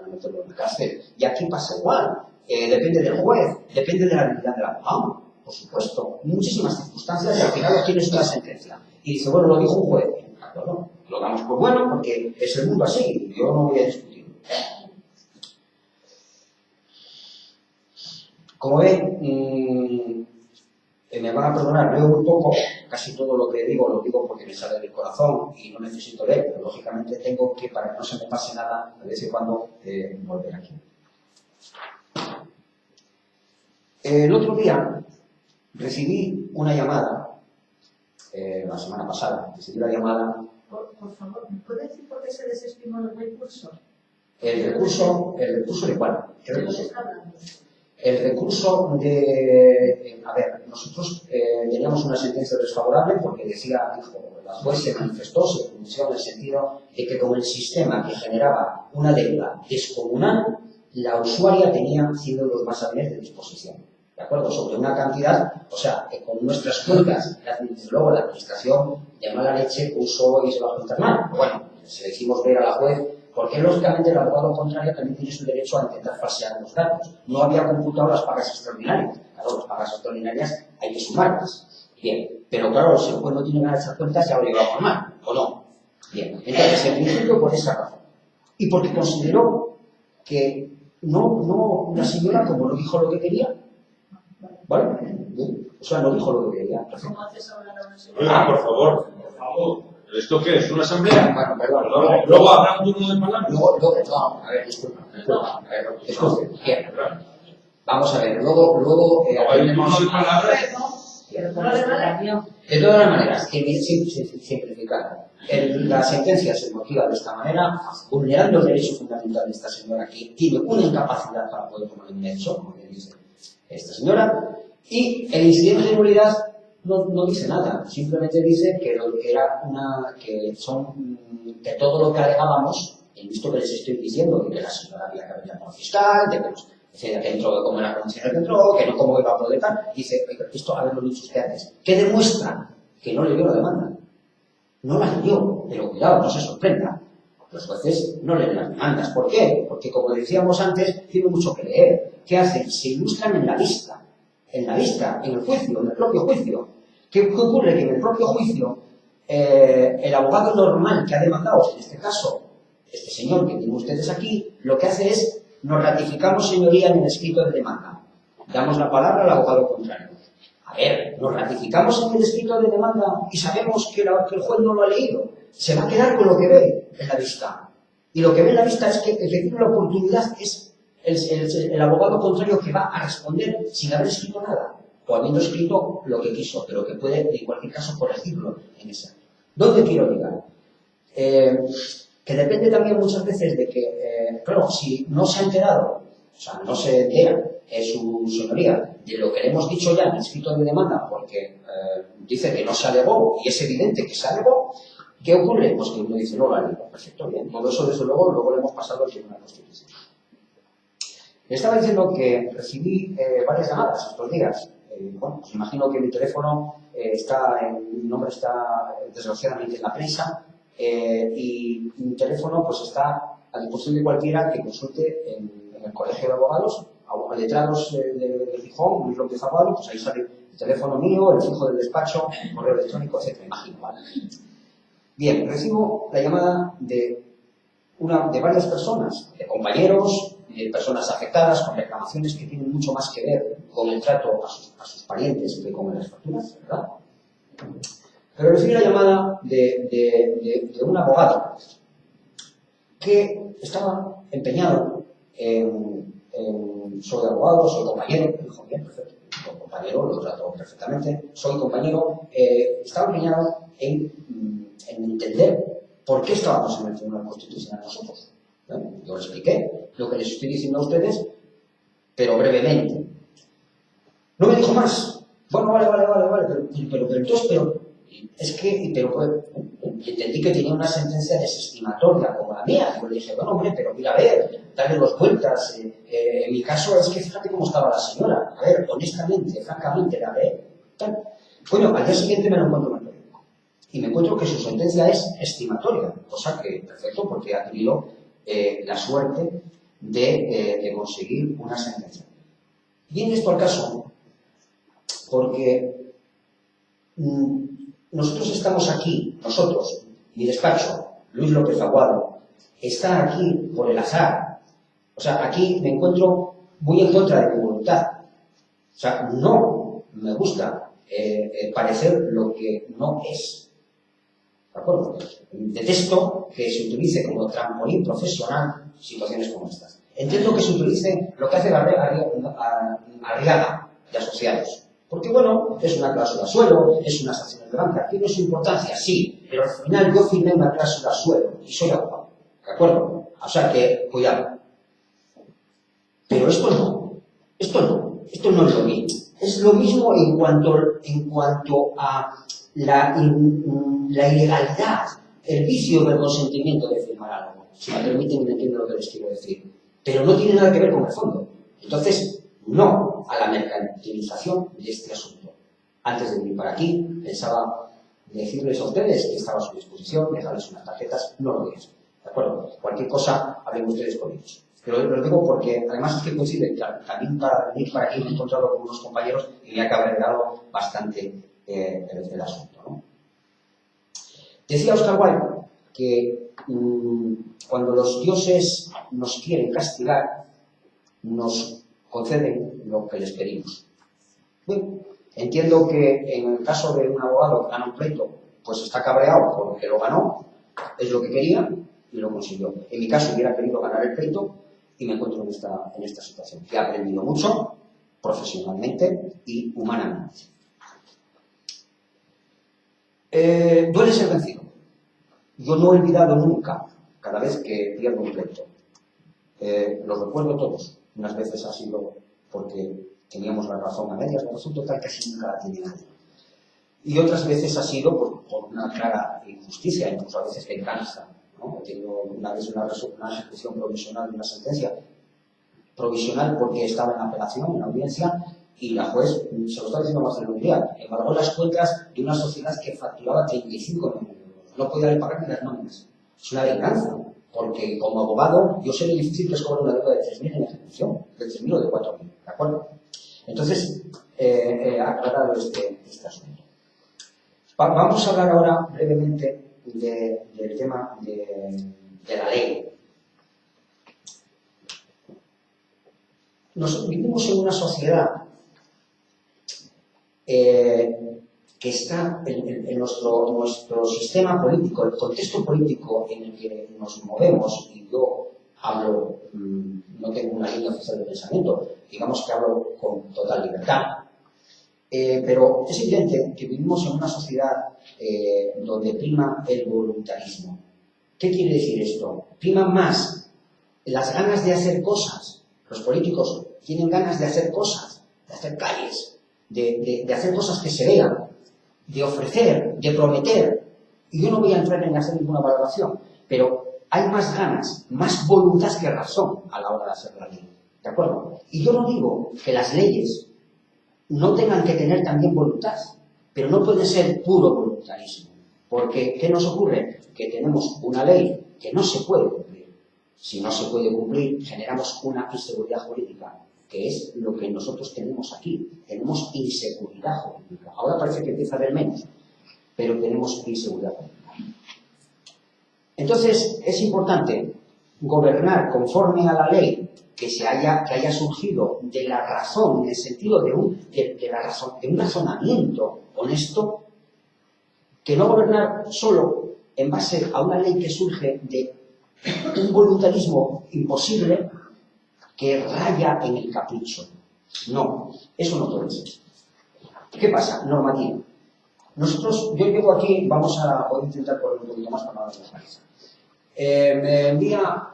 meterlo en la cárcel. Y aquí pasa igual, depende del juez, depende de la habilidad del abogado, por supuesto. Muchísimas circunstancias y al final obtienes una sentencia. Y dice, bueno, lo dijo un juez. Claro, lo damos por bueno porque es el mundo así, yo no voy a discutir. Como ven, me van a perdonar, leo muy poco, casi todo lo que digo lo digo porque me sale del corazón y no necesito leer, pero lógicamente tengo que, para que no se me pase nada, de vez en cuando volver aquí. El otro día recibí una llamada, la semana pasada, recibí la llamada. Por favor, ¿me puede decir por qué se desestimó el recurso? ¿El recurso de cuál? ¿De qué está hablando? El recurso de... A ver, nosotros teníamos una sentencia desfavorable porque la juez se manifestó, se pronunció en el sentido de que como el sistema que generaba una deuda descomunal, la usuaria tenía 100 euros más al mes de disposición. ¿De acuerdo? Sobre una cantidad, o sea, que con nuestras cuentas, desde luego la administración de mala leche puso y se va a juntar mal. Bueno, se le hicimos ver a la juez, porque lógicamente el abogado contrario también tiene su derecho a intentar falsear los datos. No había computado las pagas extraordinarias. Claro, las pagas extraordinarias hay que sumarlas. Bien, pero claro, si el juez no tiene ganas de echar cuentas, ya lo iba a formar, ¿o no? Bien, entonces, en principio por esa razón. Y porque consideró que la señora, como no dijo lo que quería, ¿vale? Bien. O sea, no dijo lo que quería. ¿Cómo haces ahora la señora? Oiga, por favor. ¿Esto qué es? ¿Una asamblea? Bueno, perdón. Luego habrá un turno de palabras. No, a ver, disculpa. Disculpe, bien. Vamos a ver, luego ¿Hay un turno de palabras? de todas maneras, simplificar. La sentencia se motiva de esta manera, vulnerando el derecho fundamental de esta señora que tiene una incapacidad para poder tomar un hecho, como le dice esta señora, y el incidente de nulidad no dice nada, simplemente dice que que todo lo que alegábamos, en visto que les estoy diciendo, que la señora había que haber llamado al fiscal, de que entró como la condición que entró, que no como iba a poder tal, dice, oiga, esto haberlo dicho usted antes, que demuestra que no leyó la demanda. No la leyó, pero cuidado, no se sorprenda. Los jueces no leen las demandas. ¿Por qué? Porque, como decíamos antes, tiene mucho que leer. ¿Qué hacen? Se ilustran en la vista, en el juicio, en el propio juicio. ¿Qué ocurre? Que en el propio juicio, el abogado normal que ha demandado, en este caso, este señor que tienen ustedes aquí, lo que hace es, nos ratificamos, señoría, en el escrito de demanda. Damos la palabra al abogado contrario. A ver, nos ratificamos en el escrito de demanda y sabemos que el juez no lo ha leído. Se va a quedar con lo que ve en la vista. Y lo que ve en la vista es que el que tiene la oportunidad es el abogado contrario que va a responder sin haber escrito nada, o habiendo escrito lo que quiso, pero que puede, en cualquier caso, corregirlo en ese. ¿Dónde quiero llegar? Que depende también muchas veces de que, claro, si no se ha enterado, o sea, no se entera su señoría de lo que le hemos dicho ya en el escrito de demanda, porque dice que no se alegó, y es evidente que se alegó, ¿qué ocurre? Pues que uno dice, no lo alegó, perfecto, bien. Todo eso, desde luego le hemos pasado al Tribunal Constitucional. Le estaba diciendo que recibí varias llamadas estos días. Bueno, pues imagino que mi teléfono mi nombre está desgraciadamente en la prensa, y mi teléfono pues está a disposición de cualquiera que consulte en el Colegio de Abogados, a letrados de Gijón, Luis López Aguado, pues ahí sale el teléfono mío, el fijo del despacho, el correo electrónico, etc. Imagino, ¿vale? Bien, recibo la llamada de varias personas, de compañeros, de personas afectadas, con reclamaciones que tienen mucho más que ver con el trato a sus parientes que con las facturas, ¿verdad? Pero recibí la llamada de un abogado que estaba empeñado soy abogado, soy compañero, dijo bien, perfecto, soy compañero, lo trato perfectamente, soy compañero, estaba empeñado en entender por qué estábamos en el Tribunal Constitucional nosotros. Yo le expliqué lo que les estoy diciendo a ustedes, pero brevemente. No me dijo más. Bueno, vale, pero entonces, y entendí que tenía una sentencia desestimatoria como la mía. Yo le dije, bueno, hombre, pero mira, a ver, dale dos vueltas. En mi caso es que fíjate cómo estaba la señora. A ver, honestamente, francamente, la ve. Bueno, al día siguiente me lo encuentro en el periódico. Y me encuentro que su sentencia es estimatoria, cosa que, perfecto, porque ha tenido la suerte de conseguir una sentencia. Viene esto al caso porque nosotros estamos aquí, mi despacho, Luis López Aguado, está aquí por el azar. O sea, aquí me encuentro muy en contra de mi voluntad. O sea, no me gusta parecer lo que no es. ¿De acuerdo? Detesto que se utilice como trampolín profesional situaciones como estas. Entiendo que se utilice lo que hace Arriaga de asociados. Porque, bueno, es una cláusula suelo, es una sanción de banca, tiene su importancia, sí, pero al final yo firmé una cláusula suelo y soy abogado. ¿De acuerdo? O sea que, cuidado. Pero esto no es lo mismo. Es lo mismo en cuanto a la ilegalidad, el vicio del consentimiento de firmar algo. Si me permiten, entiendo lo que les quiero decir. Pero no tiene nada que ver con el fondo. Entonces, no a la mercantilización de este asunto. Antes de venir para aquí, pensaba decirles a ustedes que estaba a su disposición, dejarles unas tarjetas, no lo voy a hacer. ¿De acuerdo? Cualquier cosa, hablen ustedes con ellos. Pero lo digo porque, además, es que coincide, también para venir para aquí me he encontrado con unos compañeros y me ha cabreado bastante el asunto, ¿no? Decía Oscar Wilde que cuando los dioses nos quieren castigar, nos conceden lo que les pedimos. Bien, entiendo que en el caso de un abogado que gana un pleito, pues está cabreado porque lo ganó, es lo que quería y lo consiguió. En mi caso hubiera querido ganar el pleito y me encuentro en esta situación. Que he aprendido mucho, profesionalmente y humanamente. Duele ser vencido. Yo no he olvidado nunca, cada vez que pierdo un pleito. Los recuerdo todos. Unas veces ha sido porque teníamos la razón a medias, pero resulta tal que casi nunca la tiene nadie. Y otras veces ha sido por una clara injusticia, incluso a veces venganza, ¿no? He tenido una vez una ejecución provisional de una sentencia provisional porque estaba en apelación, en audiencia, y la juez, se lo está diciendo más de un día, embargó las cuentas de una sociedad que facturaba 35 millones de euros. No podía pagar ni las nóminas. Es una venganza. Porque como abogado, yo sé lo difícil que es cobrar una deuda de 3.000 en ejecución, de 3.000 o de 4.000, ¿de acuerdo? Entonces, aclarado este asunto. Vamos a hablar ahora brevemente del tema de la ley. Nosotros vivimos en una sociedad que está en nuestro sistema político, el contexto político en el que nos movemos, y yo hablo, no tengo una línea oficial de pensamiento, digamos que hablo con total libertad, pero es evidente que vivimos en una sociedad donde prima el voluntarismo. ¿Qué quiere decir esto? Priman más las ganas de hacer cosas. Los políticos tienen ganas de hacer cosas, de hacer calles, de hacer cosas que se vean, de ofrecer, de prometer. Y yo no voy a entrar en hacer ninguna valoración, pero hay más ganas, más voluntad que razón a la hora de hacer la ley. ¿De acuerdo? Y yo no digo que las leyes no tengan que tener también voluntad, pero no puede ser puro voluntarismo. Porque, ¿qué nos ocurre? Que tenemos una ley que no se puede cumplir. Si no se puede cumplir, generamos una inseguridad jurídica, que es lo que nosotros tenemos aquí. Tenemos inseguridad jurídica. Ahora parece que empieza a haber menos, pero tenemos inseguridad jurídica. Entonces, es importante gobernar conforme a la ley que haya surgido de la razón, en el sentido de un razonamiento honesto, que no gobernar solo en base a una ley que surge de un voluntarismo imposible que raya en el capricho. No, eso no puede ser. ¿Qué pasa? Normativa. Yo llego aquí, voy a intentar poner un poquito más para no darle la cabeza. Me envía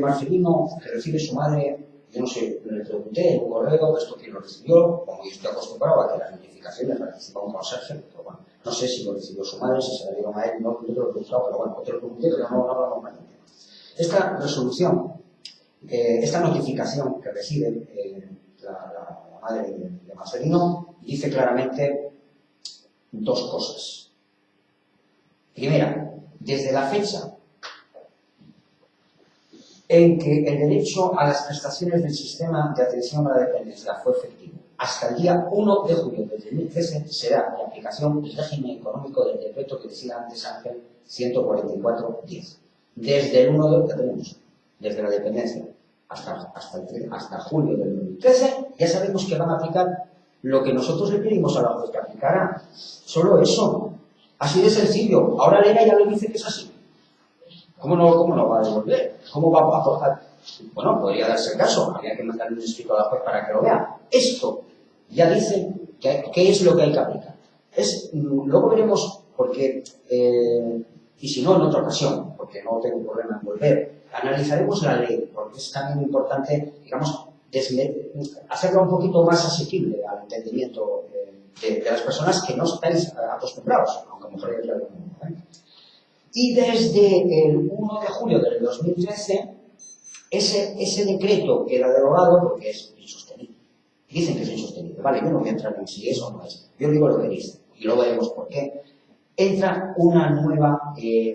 Marcelino, que recibe su madre, yo no sé, le pregunté en un correo, esto quién lo recibió, como yo estoy acostumbrado a que las notificaciones las reciba un conserje, pero bueno, no sé si lo recibió su madre, si se la dieron a él, no, yo te lo he preguntado, pero bueno, te lo pregunté, pero no hablamos más del tema. Esta resolución, esta notificación que recibe la madre de Marcelino, dice claramente dos cosas. Primera, desde la fecha en que el derecho a las prestaciones del sistema de atención a la dependencia fue efectivo, hasta el día 1 de julio del 2013 será de aplicación el régimen económico del decreto que decía antes Ángel 144.10. Desde el 1 de, ya tenemos, desde la dependencia hasta julio del 2013, ya sabemos que van a aplicar lo que nosotros le pedimos a la juez que aplicará. Solo eso. Así de sencillo. Ahora Elena ya le dice que es así. ¿Cómo no va a devolver? ¿Cómo va a aportar? Bueno, podría darse el caso. Habría que mandarle un escrito a la juez para que lo vea. Esto ya dice qué es lo que hay que aplicar. Luego veremos, porque, y si no en otra ocasión, porque no tengo problema en volver, analizaremos la ley, porque es también importante, digamos, hacerla un poquito más asequible al entendimiento de las personas que no estáis acostumbrados, aunque a lo mejor ya lo mismo. Y desde el 1 de julio del 2013, ese decreto queda derogado porque es insostenible. Dicen que es insostenible. Vale, yo no voy a entrar en si eso no es. Yo digo lo que dice, y luego veremos por qué. Entra una nueva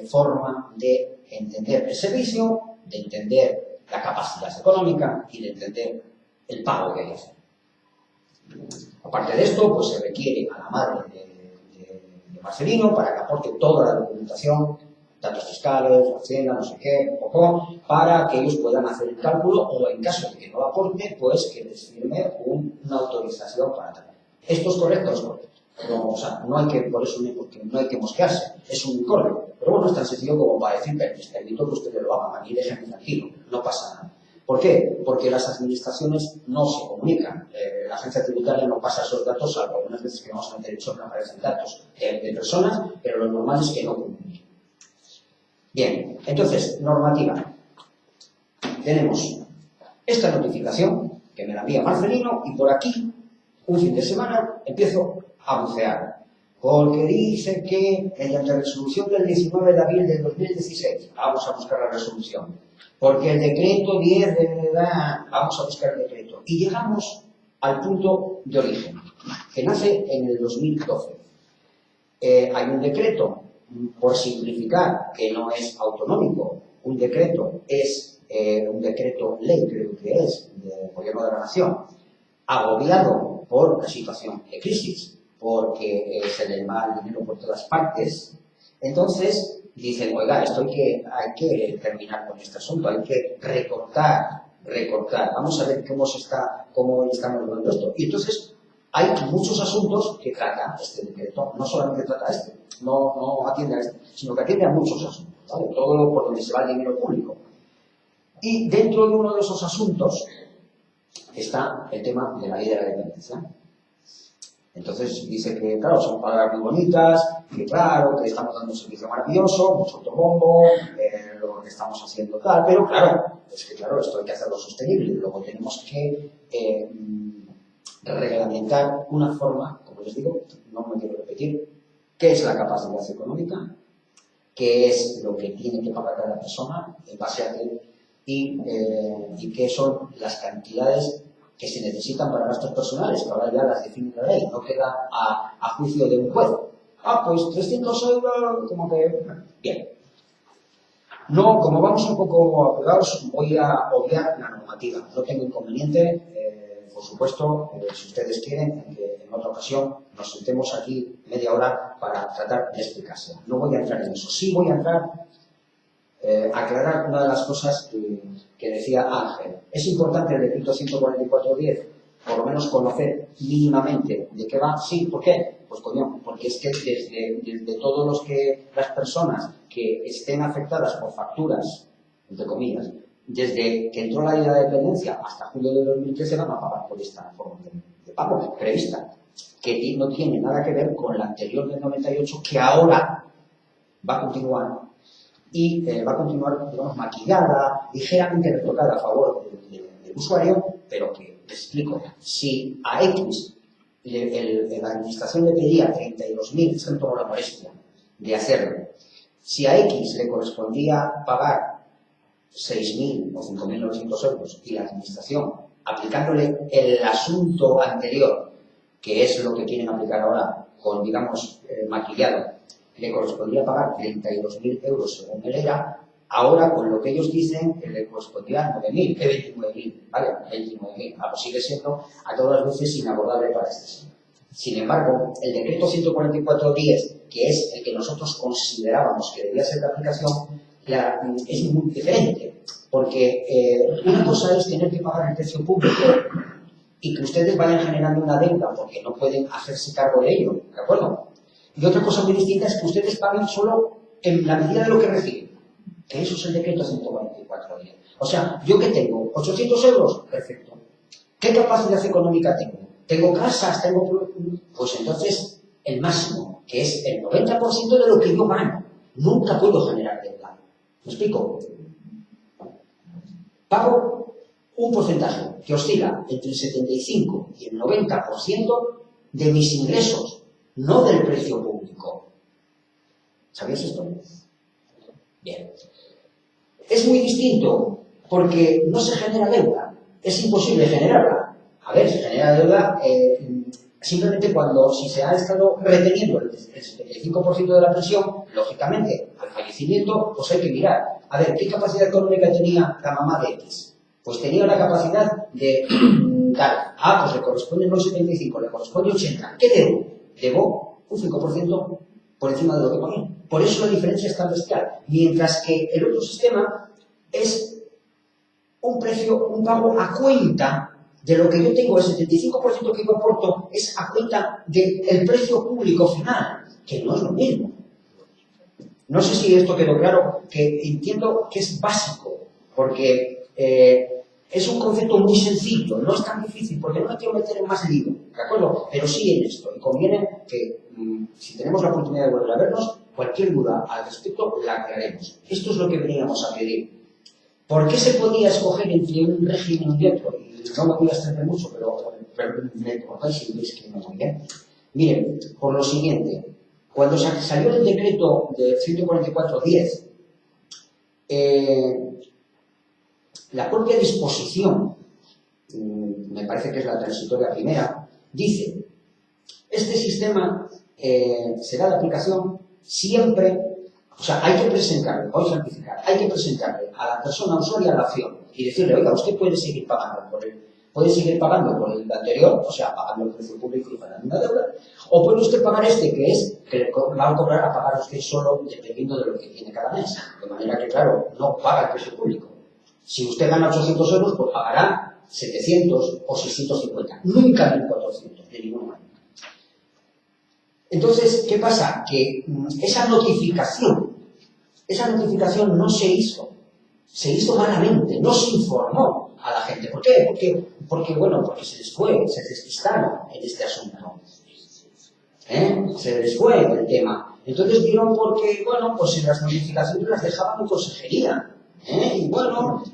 forma de entender el servicio, de entender la capacidad económica y de entender el pago que hay que hacer. Aparte de esto, pues se requiere a la madre de Marcelino para que aporte toda la documentación, datos fiscales, hacienda, no sé qué, para que ellos puedan hacer el cálculo o en caso de que no lo aporte, pues que les firme una autorización para tal. ¿Esto es correcto? Es correcto. No, o sea, no hay que, por eso porque no hay que mosquearse, es un informe. Pero bueno, es tan sencillo como para decir, les permito que ustedes lo hagan, aquí déjenme tranquilo, no pasa nada. ¿Por qué? Porque las administraciones no se comunican. La agencia tributaria no pasa esos datos, salvo algunas veces que vamos a meter que aparecen datos de personas, pero lo normal es que no comuniquen. Bien, entonces, normativa. Tenemos esta notificación que me la envía Marcelino y por aquí, un fin de semana, empiezo a bucear. Porque dice que mediante la resolución del 19 de abril del 2016, vamos a buscar la resolución. Porque el decreto 10 de edad, vamos a buscar el decreto. Y llegamos al punto de origen, que nace en el 2012. Hay un decreto, por simplificar, que no es autonómico. Un decreto es un decreto ley, creo que es, del Gobierno de la Nación, agobiado por la situación de crisis, porque se le va el dinero por todas partes. Entonces dicen, oiga, esto hay que terminar con este asunto, hay que recortar. Vamos a ver cómo estamos logrando esto. Y entonces hay muchos asuntos que trata este decreto, no solamente trata este, no atiende a este, sino que atiende a muchos asuntos, ¿vale? Todo por donde se va el dinero público. Y dentro de uno de esos asuntos está el tema de la ley de la dependencia. Entonces dice que, claro, son palabras muy bonitas, que claro, que estamos dando un servicio maravilloso, mucho autobombo, lo que estamos haciendo tal, pero claro, es que claro, esto hay que hacerlo sostenible. Luego tenemos que reglamentar una forma, como les digo, no me quiero repetir, qué es la capacidad económica, qué es lo que tiene que pagar cada persona en base a qué, y qué son las cantidades que se necesitan para gastos personales, que ahora ya las define la ley, no queda a juicio de un juez. Pues 300 euros, como que... Bien. No, como vamos un poco apegados, voy a obviar la normativa. No tengo inconveniente, por supuesto, si ustedes quieren, que en otra ocasión nos sentemos aquí media hora para tratar de explicarse. No voy a entrar en eso. Sí voy a entrar aclarar una de las cosas que decía Ángel. Es importante el decreto 144.10, por lo menos conocer mínimamente de qué va. Sí, ¿por qué? Pues coño, porque es que desde todos las personas que estén afectadas por facturas, entre comillas, desde que entró la ley de la dependencia hasta julio de 2013 van a pagar por esta forma de pago prevista, que no tiene nada que ver con la anterior del 98, que ahora va a continuar. Y va a continuar, digamos, maquillada, ligeramente retocada a favor del usuario, pero que, te explico, si a X la administración le pedía 32.000, es que me tomo la molestia de hacerlo, si a X le correspondía pagar 6.000 o 5.900 euros y la administración, aplicándole el asunto anterior, que es lo que quieren aplicar ahora, con, digamos, maquillado, le correspondía pagar 32.000 euros según él era, ahora con lo que ellos dicen le correspondía 9.000, 29.000, ¿vale? 29.000, pues sigue siendo a todas las veces inabordable para este señor. Sin embargo, el decreto 144.10, que es el que nosotros considerábamos que debía ser de aplicación, es muy diferente, porque una cosa es tener que pagar el precio público y que ustedes vayan generando una deuda porque no pueden hacerse cargo de ello, ¿de acuerdo? Y otra cosa muy distinta es que ustedes paguen solo en la medida de lo que reciben, que eso es el decreto 144.10. O sea, yo que tengo 800 euros, perfecto. ¿Qué capacidad económica tengo? ¿Tengo casas? Pues entonces el máximo, que es el 90% de lo que yo gano. Nunca puedo generar deuda. ¿Me explico? Pago un porcentaje que oscila entre el 75 y el 90% de mis ingresos, no del precio público. ¿Sabías esto? Bien. Es muy distinto porque no se genera deuda. Es imposible generarla. A ver, se genera deuda simplemente si se ha estado reteniendo el 75% de la pensión, lógicamente, al fallecimiento, pues hay que mirar. A ver, ¿qué capacidad económica tenía la mamá de X? Pues tenía la capacidad de dar, pues le corresponde no 75, le corresponde 80. ¿Qué debo? Debo un 5% por encima de lo que ponía. Por eso la diferencia es tan bestial. Mientras que el otro sistema es un precio, un pago a cuenta de lo que yo tengo, el 75% que yo aporto es a cuenta del precio público final, que no es lo mismo. No sé si esto quedó claro, que entiendo que es básico, porque es un concepto muy sencillo, no es tan difícil, porque no me quiero meter en más lío, ¿de acuerdo? Pero sí en esto, y conviene que, si tenemos la oportunidad de volver a vernos, cualquier duda al respecto la aclaremos. Esto es lo que veníamos a pedir. ¿Por qué se podía escoger entre un régimen y otro? Y no me voy a extender mucho, pero me cortáis si veis que no muy bien. Miren, por lo siguiente, cuando salió el decreto de 144.10, la propia disposición, me parece que es la transitoria primera, dice, este sistema será de aplicación siempre, o sea, hay que presentarle, voy a simplificar, hay que presentarle a la persona usuaria la opción y decirle, oiga, usted puede seguir pagando por el anterior, o sea, pagando el precio público y pagando una deuda, o puede usted pagar este, que le va a cobrar a pagar usted solo dependiendo de lo que tiene cada mes, de manera que, claro, no paga el precio público. Si usted gana 800 euros, pues pagará 700 o 650, nunca 1.400, de ninguna manera. Entonces, ¿qué pasa? Que esa notificación no se hizo malamente, no se informó a la gente. ¿Por qué? Porque se despistaron en este asunto. Se les fue el tema. Entonces dieron pues en las notificaciones las dejaban en consejería.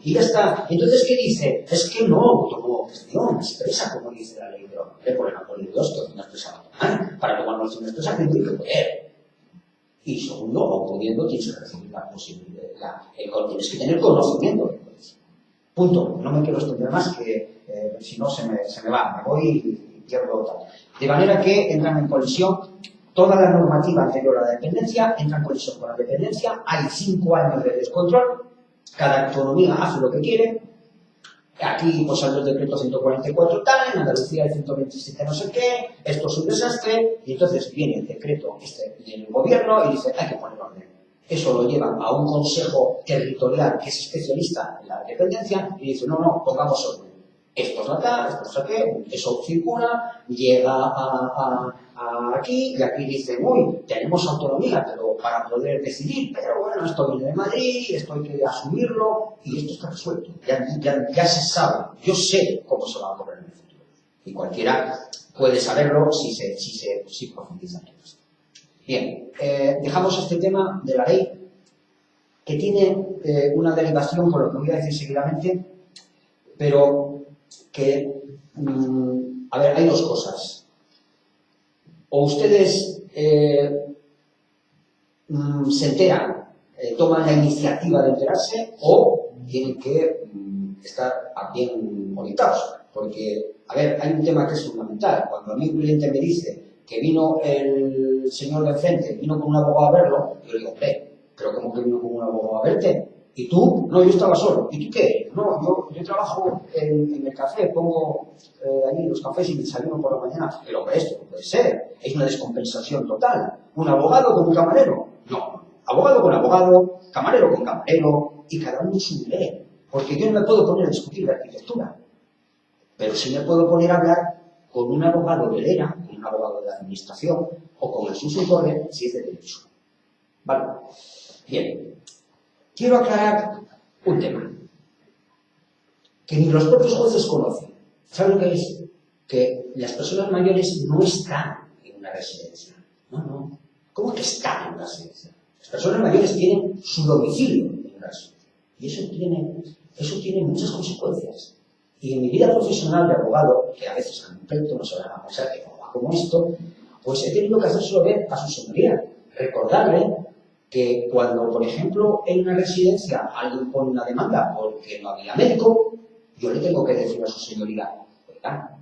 Y ya está. Entonces, ¿qué dice? Es que no tomó opción expresa, como dice la ley, pero por el artículo 2, que opción expresa para tomar una opción expresa tiene que poder. Y segundo, o pudiendo, tienes que recibir la posibilidad, tienes que tener conocimiento de eso. Punto. No me quiero extender más, que si no se me va, me voy y pierdo tal. De manera que entran en colisión toda la normativa anterior a la dependencia, entra en colisión con la dependencia, hay 5 años de descontrol. Cada autonomía hace lo que quiere. Aquí pues salió el decreto 144 tal, en Andalucía el 127 no sé qué, esto es un desastre, y entonces viene el decreto del gobierno y dice, hay que poner orden. eso lo llevan a un consejo territorial que es especialista en la dependencia y dice, no, pongamos orden. Esto es acá, esto es aquí, eso circula, llega a aquí y aquí dice, uy, tenemos autonomía pero para poder decidir, pero bueno, esto viene de Madrid, esto hay que asumirlo y esto está resuelto. Ya se sabe, yo sé cómo se va a cobrar en el futuro. Y cualquiera puede saberlo si profundiza en esto. Bien, dejamos este tema de la ley que tiene una derivación por lo que voy a decir seguidamente, pero que, a ver, hay dos cosas. O ustedes se enteran, toman la iniciativa de enterarse, o tienen que estar bien orientados. Porque, a ver, hay un tema que es fundamental. Cuando a mí un cliente me dice que vino el señor de enfrente, vino con un abogado a verlo, yo le digo, pero ¿cómo que vino con un abogado a verte? ¿Y tú? No, yo estaba solo. ¿Y tú qué? No, yo trabajo en el café, pongo allí los cafés y desayuno por la mañana. Pero esto no puede ser, es una descompensación total. ¿Un abogado con un camarero? No, abogado con abogado, camarero con camarero, y cada uno en su nivel. Porque yo no me puedo poner a discutir de arquitectura, pero sí me puedo poner a hablar con un abogado de ERA, con un abogado de la administración, o con el subsecretario si es de derecho. Vale. Bien. Quiero aclarar un tema que ni los propios jueces conocen. ¿Saben lo que es? Que las personas mayores no están en una residencia. No. ¿Cómo que están en una residencia? Las personas mayores tienen su domicilio en una residencia. Y eso tiene muchas consecuencias. Y en mi vida profesional de abogado, que a veces a mi plecto no se van a pensar que no va como esto, pues he tenido que hacérselo ver a su señoría. Recordarle que cuando, por ejemplo, en una residencia alguien pone una demanda porque no había médico, yo le tengo que decir a su señoría, oiga,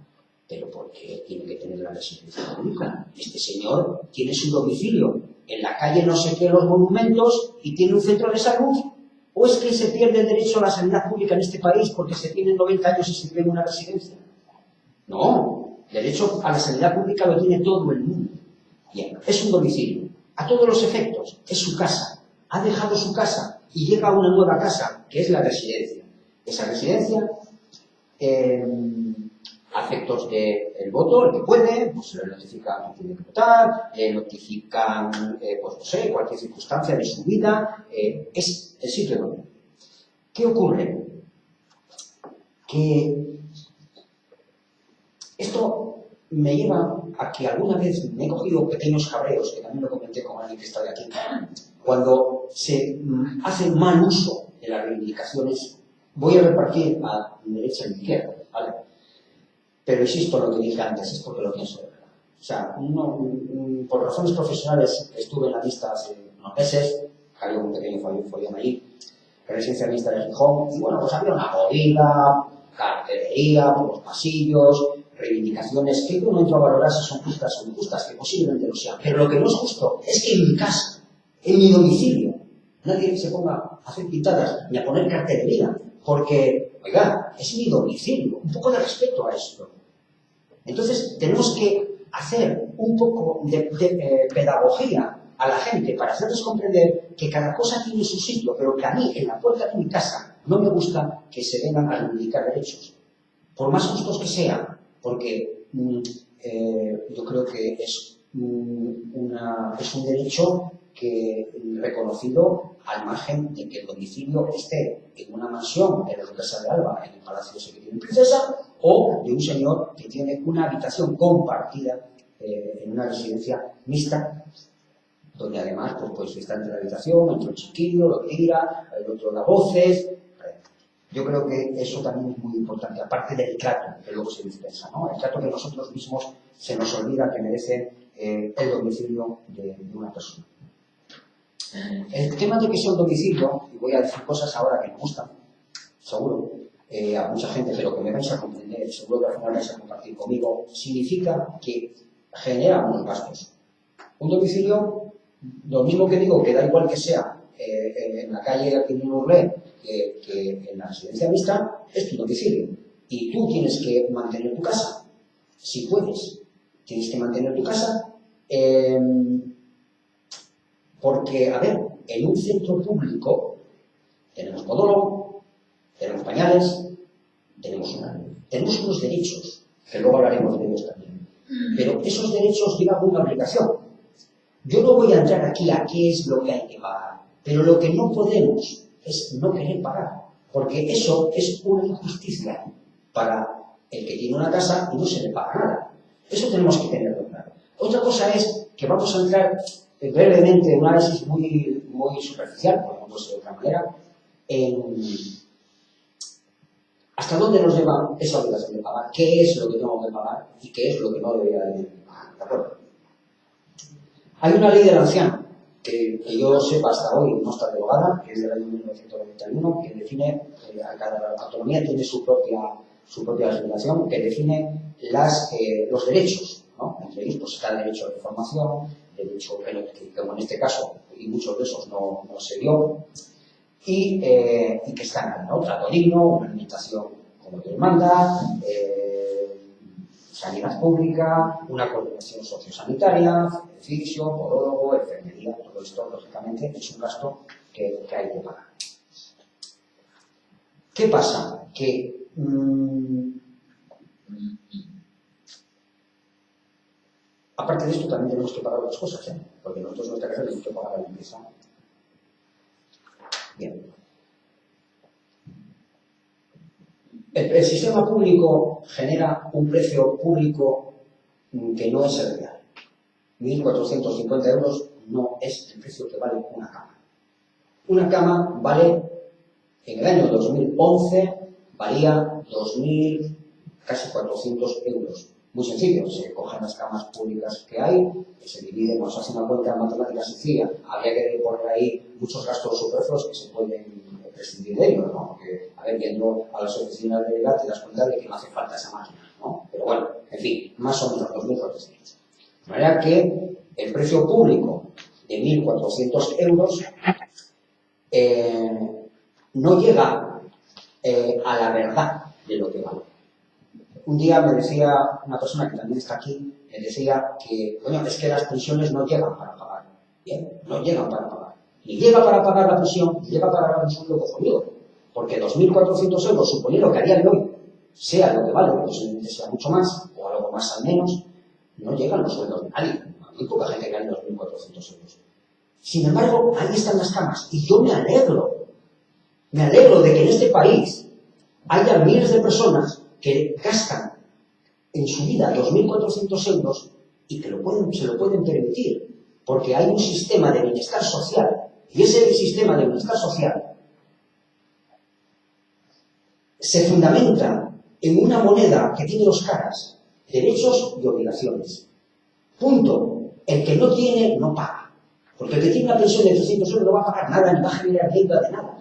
pero ¿por qué tiene que tener la residencia pública? Este señor tiene su domicilio en la calle no sé qué, los monumentos, y tiene un centro de salud. ¿O es que se pierde el derecho a la sanidad pública en este país porque se tienen 90 años y se vive en una residencia? No, el derecho a la sanidad pública lo tiene todo el mundo. Bien, es un domicilio. A todos los efectos, es su casa. Ha dejado su casa y llega a una nueva casa, que es la residencia. Esa residencia, a efectos del voto, el que puede, pues le notifican que tiene que votar, le notifican, pues no sé, cualquier circunstancia de su vida, es el sitio donde. ¿Qué ocurre? Que esto me lleva a que alguna vez me he cogido pequeños cabreos, que también lo comenté con alguien que está de aquí, cuando se hace mal uso de las reivindicaciones. Voy a repartir a derecha y izquierda, ¿vale? Pero insisto en lo que dije antes, es porque lo pienso de verdad. O sea, por razones profesionales estuve en la lista hace unos meses, había un pequeño follón allí, la residencia mixta de Gijón, y bueno, pues había una movida, cartelería por los pasillos, reivindicaciones que uno entra a valorar si son justas o injustas, que posiblemente lo sean. Pero lo que no es justo es que en mi casa, en mi domicilio, nadie se ponga a hacer pintadas ni a poner cartelería, porque, oiga, es mi domicilio, un poco de respeto a esto. Entonces, tenemos que hacer un poco de pedagogía a la gente para hacerles comprender que cada cosa tiene su sitio, pero que a mí, en la puerta de mi casa, no me gusta que se vengan a reivindicar derechos, por más justos que sean, porque yo creo que es un derecho reconocido al margen de que el domicilio esté en una mansión en la Duquesa de Alba, en el Palacio ese que tiene Princesa, o de un señor que tiene una habitación compartida en una residencia mixta, donde además pues está entre la habitación, entre el chiquillo, lo que diga, el otro da voces. Yo creo que eso también es muy importante, aparte del trato que luego se dispensa, ¿no? El trato que nosotros mismos se nos olvida que merece el domicilio de una persona. El tema de que sea un domicilio, y voy a decir cosas ahora que me gustan, seguro, a mucha gente, pero que me vais a comprender, seguro que al final vais a compartir conmigo, significa que genera unos gastos. Un domicilio, lo mismo que digo, que da igual que sea en la calle aquí en Urlé, que en la residencia mixta, es tu domicilio. Y tú tienes que mantener tu casa, si puedes. Tienes que mantener tu casa, porque, a ver, en un centro público tenemos podólogo, tenemos pañales, tenemos unos derechos, que luego hablaremos de ellos también. Pero esos derechos llevan una obligación. Yo no voy a entrar aquí a qué es lo que hay que pagar, pero lo que no podemos es no querer pagar, porque eso es una injusticia para el que tiene una casa y no se le paga nada. Eso tenemos que tenerlo claro. Otra cosa es que vamos a entrar brevemente en un análisis muy superficial, por ejemplo, de otra manera, en hasta dónde nos lleva esa obligación de pagar, qué es lo que tengo que pagar y qué es lo que no debería de pagar. ¿De acuerdo? Hay una ley del anciano que yo sepa hasta hoy no está derogada, que es del año 1991, que define, cada autonomía tiene su propia legislación, que define los derechos, ¿no? Entre ellos pues, está el derecho de formación, derecho que como en este caso, y muchos de esos no se dio, y que están, ¿no? Trato digno, una alimentación como Dios manda, sanidad pública, una coordinación sociosanitaria, fisio, podólogo, enfermería, todo esto, lógicamente, es un gasto que hay que pagar. ¿Qué pasa? Que aparte de esto también tenemos que pagar otras cosas, ¿eh? Porque nosotros en nuestra casa tenemos que pagar la limpieza. Bien. El sistema público genera un precio público que no es el real. 1.450 euros no es el precio que vale una cama. Una cama vale, en el año 2011, valía 2.000, casi 400 euros. Muy sencillo, se cogen las camas públicas que hay, que se dividen, nos hace una cuenta matemática sencilla. Habría que poner ahí muchos gastos superfluos que se pueden prescindir de ellos, ¿no? Porque, a ver, viendo a las oficinas de IVA te das cuenta de que no hace falta esa máquina, ¿no? Pero bueno, en fin, más o menos 2.400. De manera que el precio público de 1.400 euros no llega a la verdad de lo que vale. Un día me decía una persona que también está aquí, me decía que, bueno, es que las pensiones no llegan para pagar. Bien, no llegan para pagar. Ni llega para pagar la pensión, ni llega para pagar un sueldo cojonudo. Porque 2.400 euros, suponiendo que a día de hoy sea lo que vale, o posiblemente sea mucho más, o algo más al menos, no llegan los sueldos de nadie. Hay poca gente que gane 2.400 euros. Sin embargo, ahí están las camas. Y yo me alegro de que en este país haya miles de personas que gastan en su vida 2.400 euros y que se lo pueden permitir. Porque hay un sistema de bienestar social. Y ese sistema de bienestar social se fundamenta en una moneda que tiene dos caras, derechos y obligaciones. Punto. El que no tiene, no paga. Porque el que tiene una pensión de 300 euros no va a pagar nada, ni va a generar deuda de nada.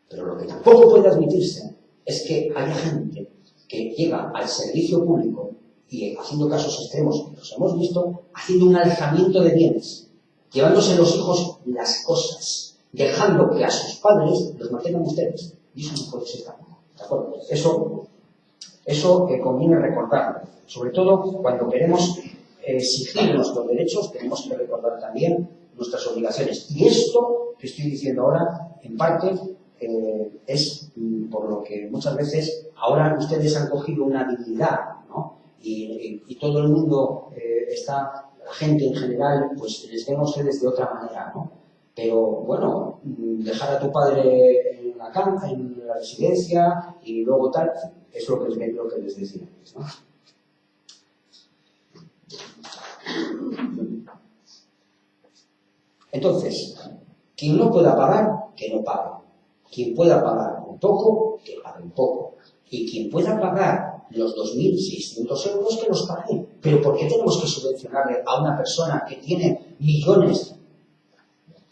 Pero lo que tampoco puede admitirse es que haya gente que llega al servicio público y, haciendo casos extremos, que los hemos visto, haciendo un alejamiento de bienes, llevándose los hijos las cosas, dejando que a sus padres los mantengan ustedes. Y eso no puede ser tampoco. ¿De acuerdo? Eso conviene recordarlo. Sobre todo cuando queremos exigir nuestros derechos, tenemos que recordar también nuestras obligaciones. Y esto que estoy diciendo ahora, en parte, es por lo que muchas veces ahora ustedes han cogido una dignidad, ¿no? Y todo el mundo la gente en general, pues les ven a ustedes de otra manera, ¿no? Pero bueno, dejar a tu padre en la cama, en la residencia y luego tal, es lo que les decía antes, ¿no? Entonces, quien no pueda pagar, que no pague. Quien pueda pagar un poco, que pague un poco. Y quien pueda pagar los 2.600 euros, que los pague. Pero ¿por qué tenemos que subvencionarle a una persona que tiene millones?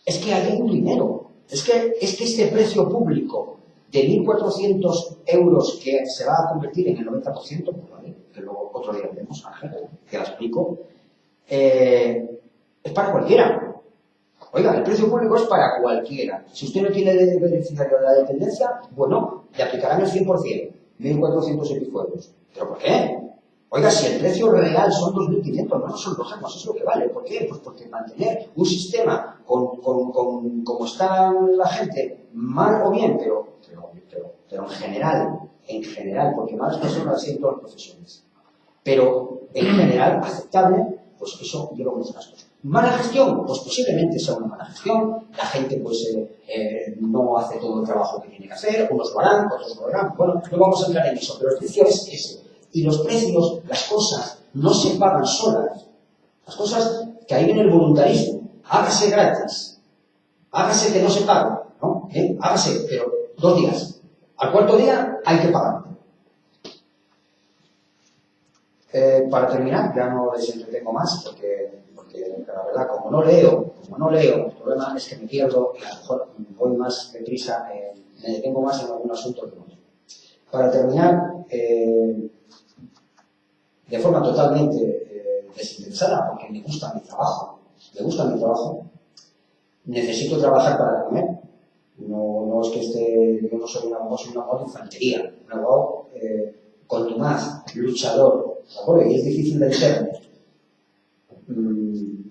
Es que hay un dinero. Es que este precio público de 1.400 euros que se va a convertir en el 90%, pues vale, que luego otro día veremos, Ángel, que la explico, es para cualquiera. Oiga, el precio público es para cualquiera. Si usted no tiene beneficiario de la dependencia, bueno, le aplicarán el 100%, 1.400 y pico euros. ¿Pero por qué? Oiga, si el precio real son 2.500, no son 2 años, es lo que vale. ¿Por qué? Pues porque mantener un sistema como está la gente, mal o bien, pero en general, porque malas personas hay en todas las profesiones, pero en general aceptable, pues eso lleva unos gastos. ¿Mala gestión? Pues posiblemente sea una mala gestión, la gente pues no hace todo el trabajo que tiene que hacer, unos lo harán, otros no lo harán. Bueno, no vamos a entrar en eso, pero el precio es ese. Y los precios, las cosas, no se pagan solas. Las cosas, que ahí viene el voluntarismo. Hágase gratis. Hágase que no se pague, ¿no? Hágase, pero 2 días. Al 4.º día hay que pagar. Para terminar, ya no les entretengo más, porque la verdad, como no leo, el problema es que me pierdo y a lo mejor voy más deprisa, me detengo más en algún asunto que en otro. Para terminar, de forma totalmente desinteresada, porque me gusta mi trabajo, necesito trabajar para comer. No es que yo no soy un abogado de infantería, un abogado contumaz, luchador, ¿de acuerdo? Y es difícil de entenderme.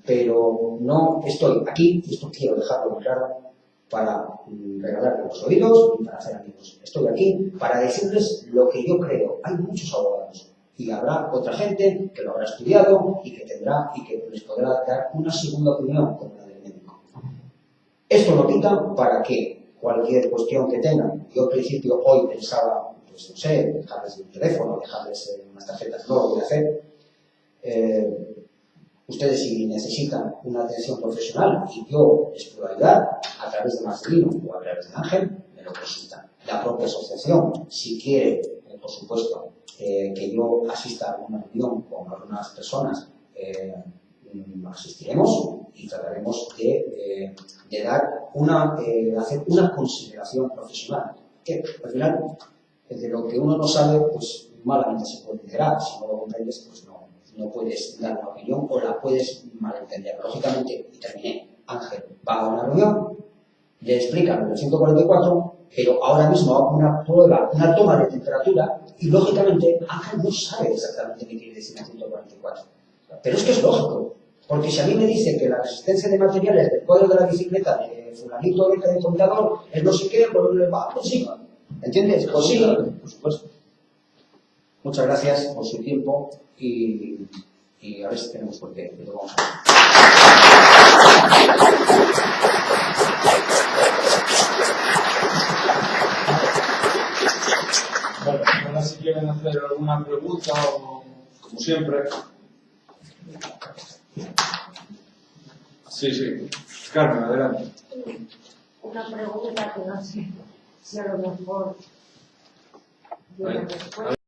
Pero no estoy aquí, y esto quiero dejarlo muy claro, para regalarle los oídos y para hacer amigos. Estoy aquí para decirles lo que yo creo. Hay muchos abogados y habrá otra gente que lo habrá estudiado y que les podrá dar una segunda opinión como la del médico. Esto no quita para que cualquier cuestión que tengan, yo al principio hoy pensaba, pues no sé, dejarles un teléfono, dejarles unas tarjetas, no lo voy a hacer. Ustedes si necesitan una atención profesional y yo les puedo ayudar a través de Marcelino o a través de Ángel, me lo consultan. La propia asociación, si quiere, por supuesto, que yo asista a una reunión con algunas personas, asistiremos y trataremos de hacer una consideración profesional. Que al final, de lo que uno no sabe, pues malamente se puede enterar. Si no lo comprendes, pues no puedes dar una opinión o la puedes malentender. Lógicamente, y terminé, Ángel va a una reunión, le explica lo del 144, pero ahora mismo hago una prueba, una toma de temperatura, y lógicamente Ángel no sabe exactamente qué quiere decir el 144. Pero es que es lógico, porque si a mí me dice que la resistencia de materiales del cuadro de la bicicleta de fulanito de contador es no sé qué, pues sí. ¿Entiendes? Pues sí, por supuesto. Muchas gracias por su tiempo y a ver si tenemos por qué. Pero vamos a ver. Bueno, ahora si quieren hacer alguna pregunta o como siempre. Sí. Carmen, adelante. Una pregunta que no sé si a lo mejor yo la respuesta.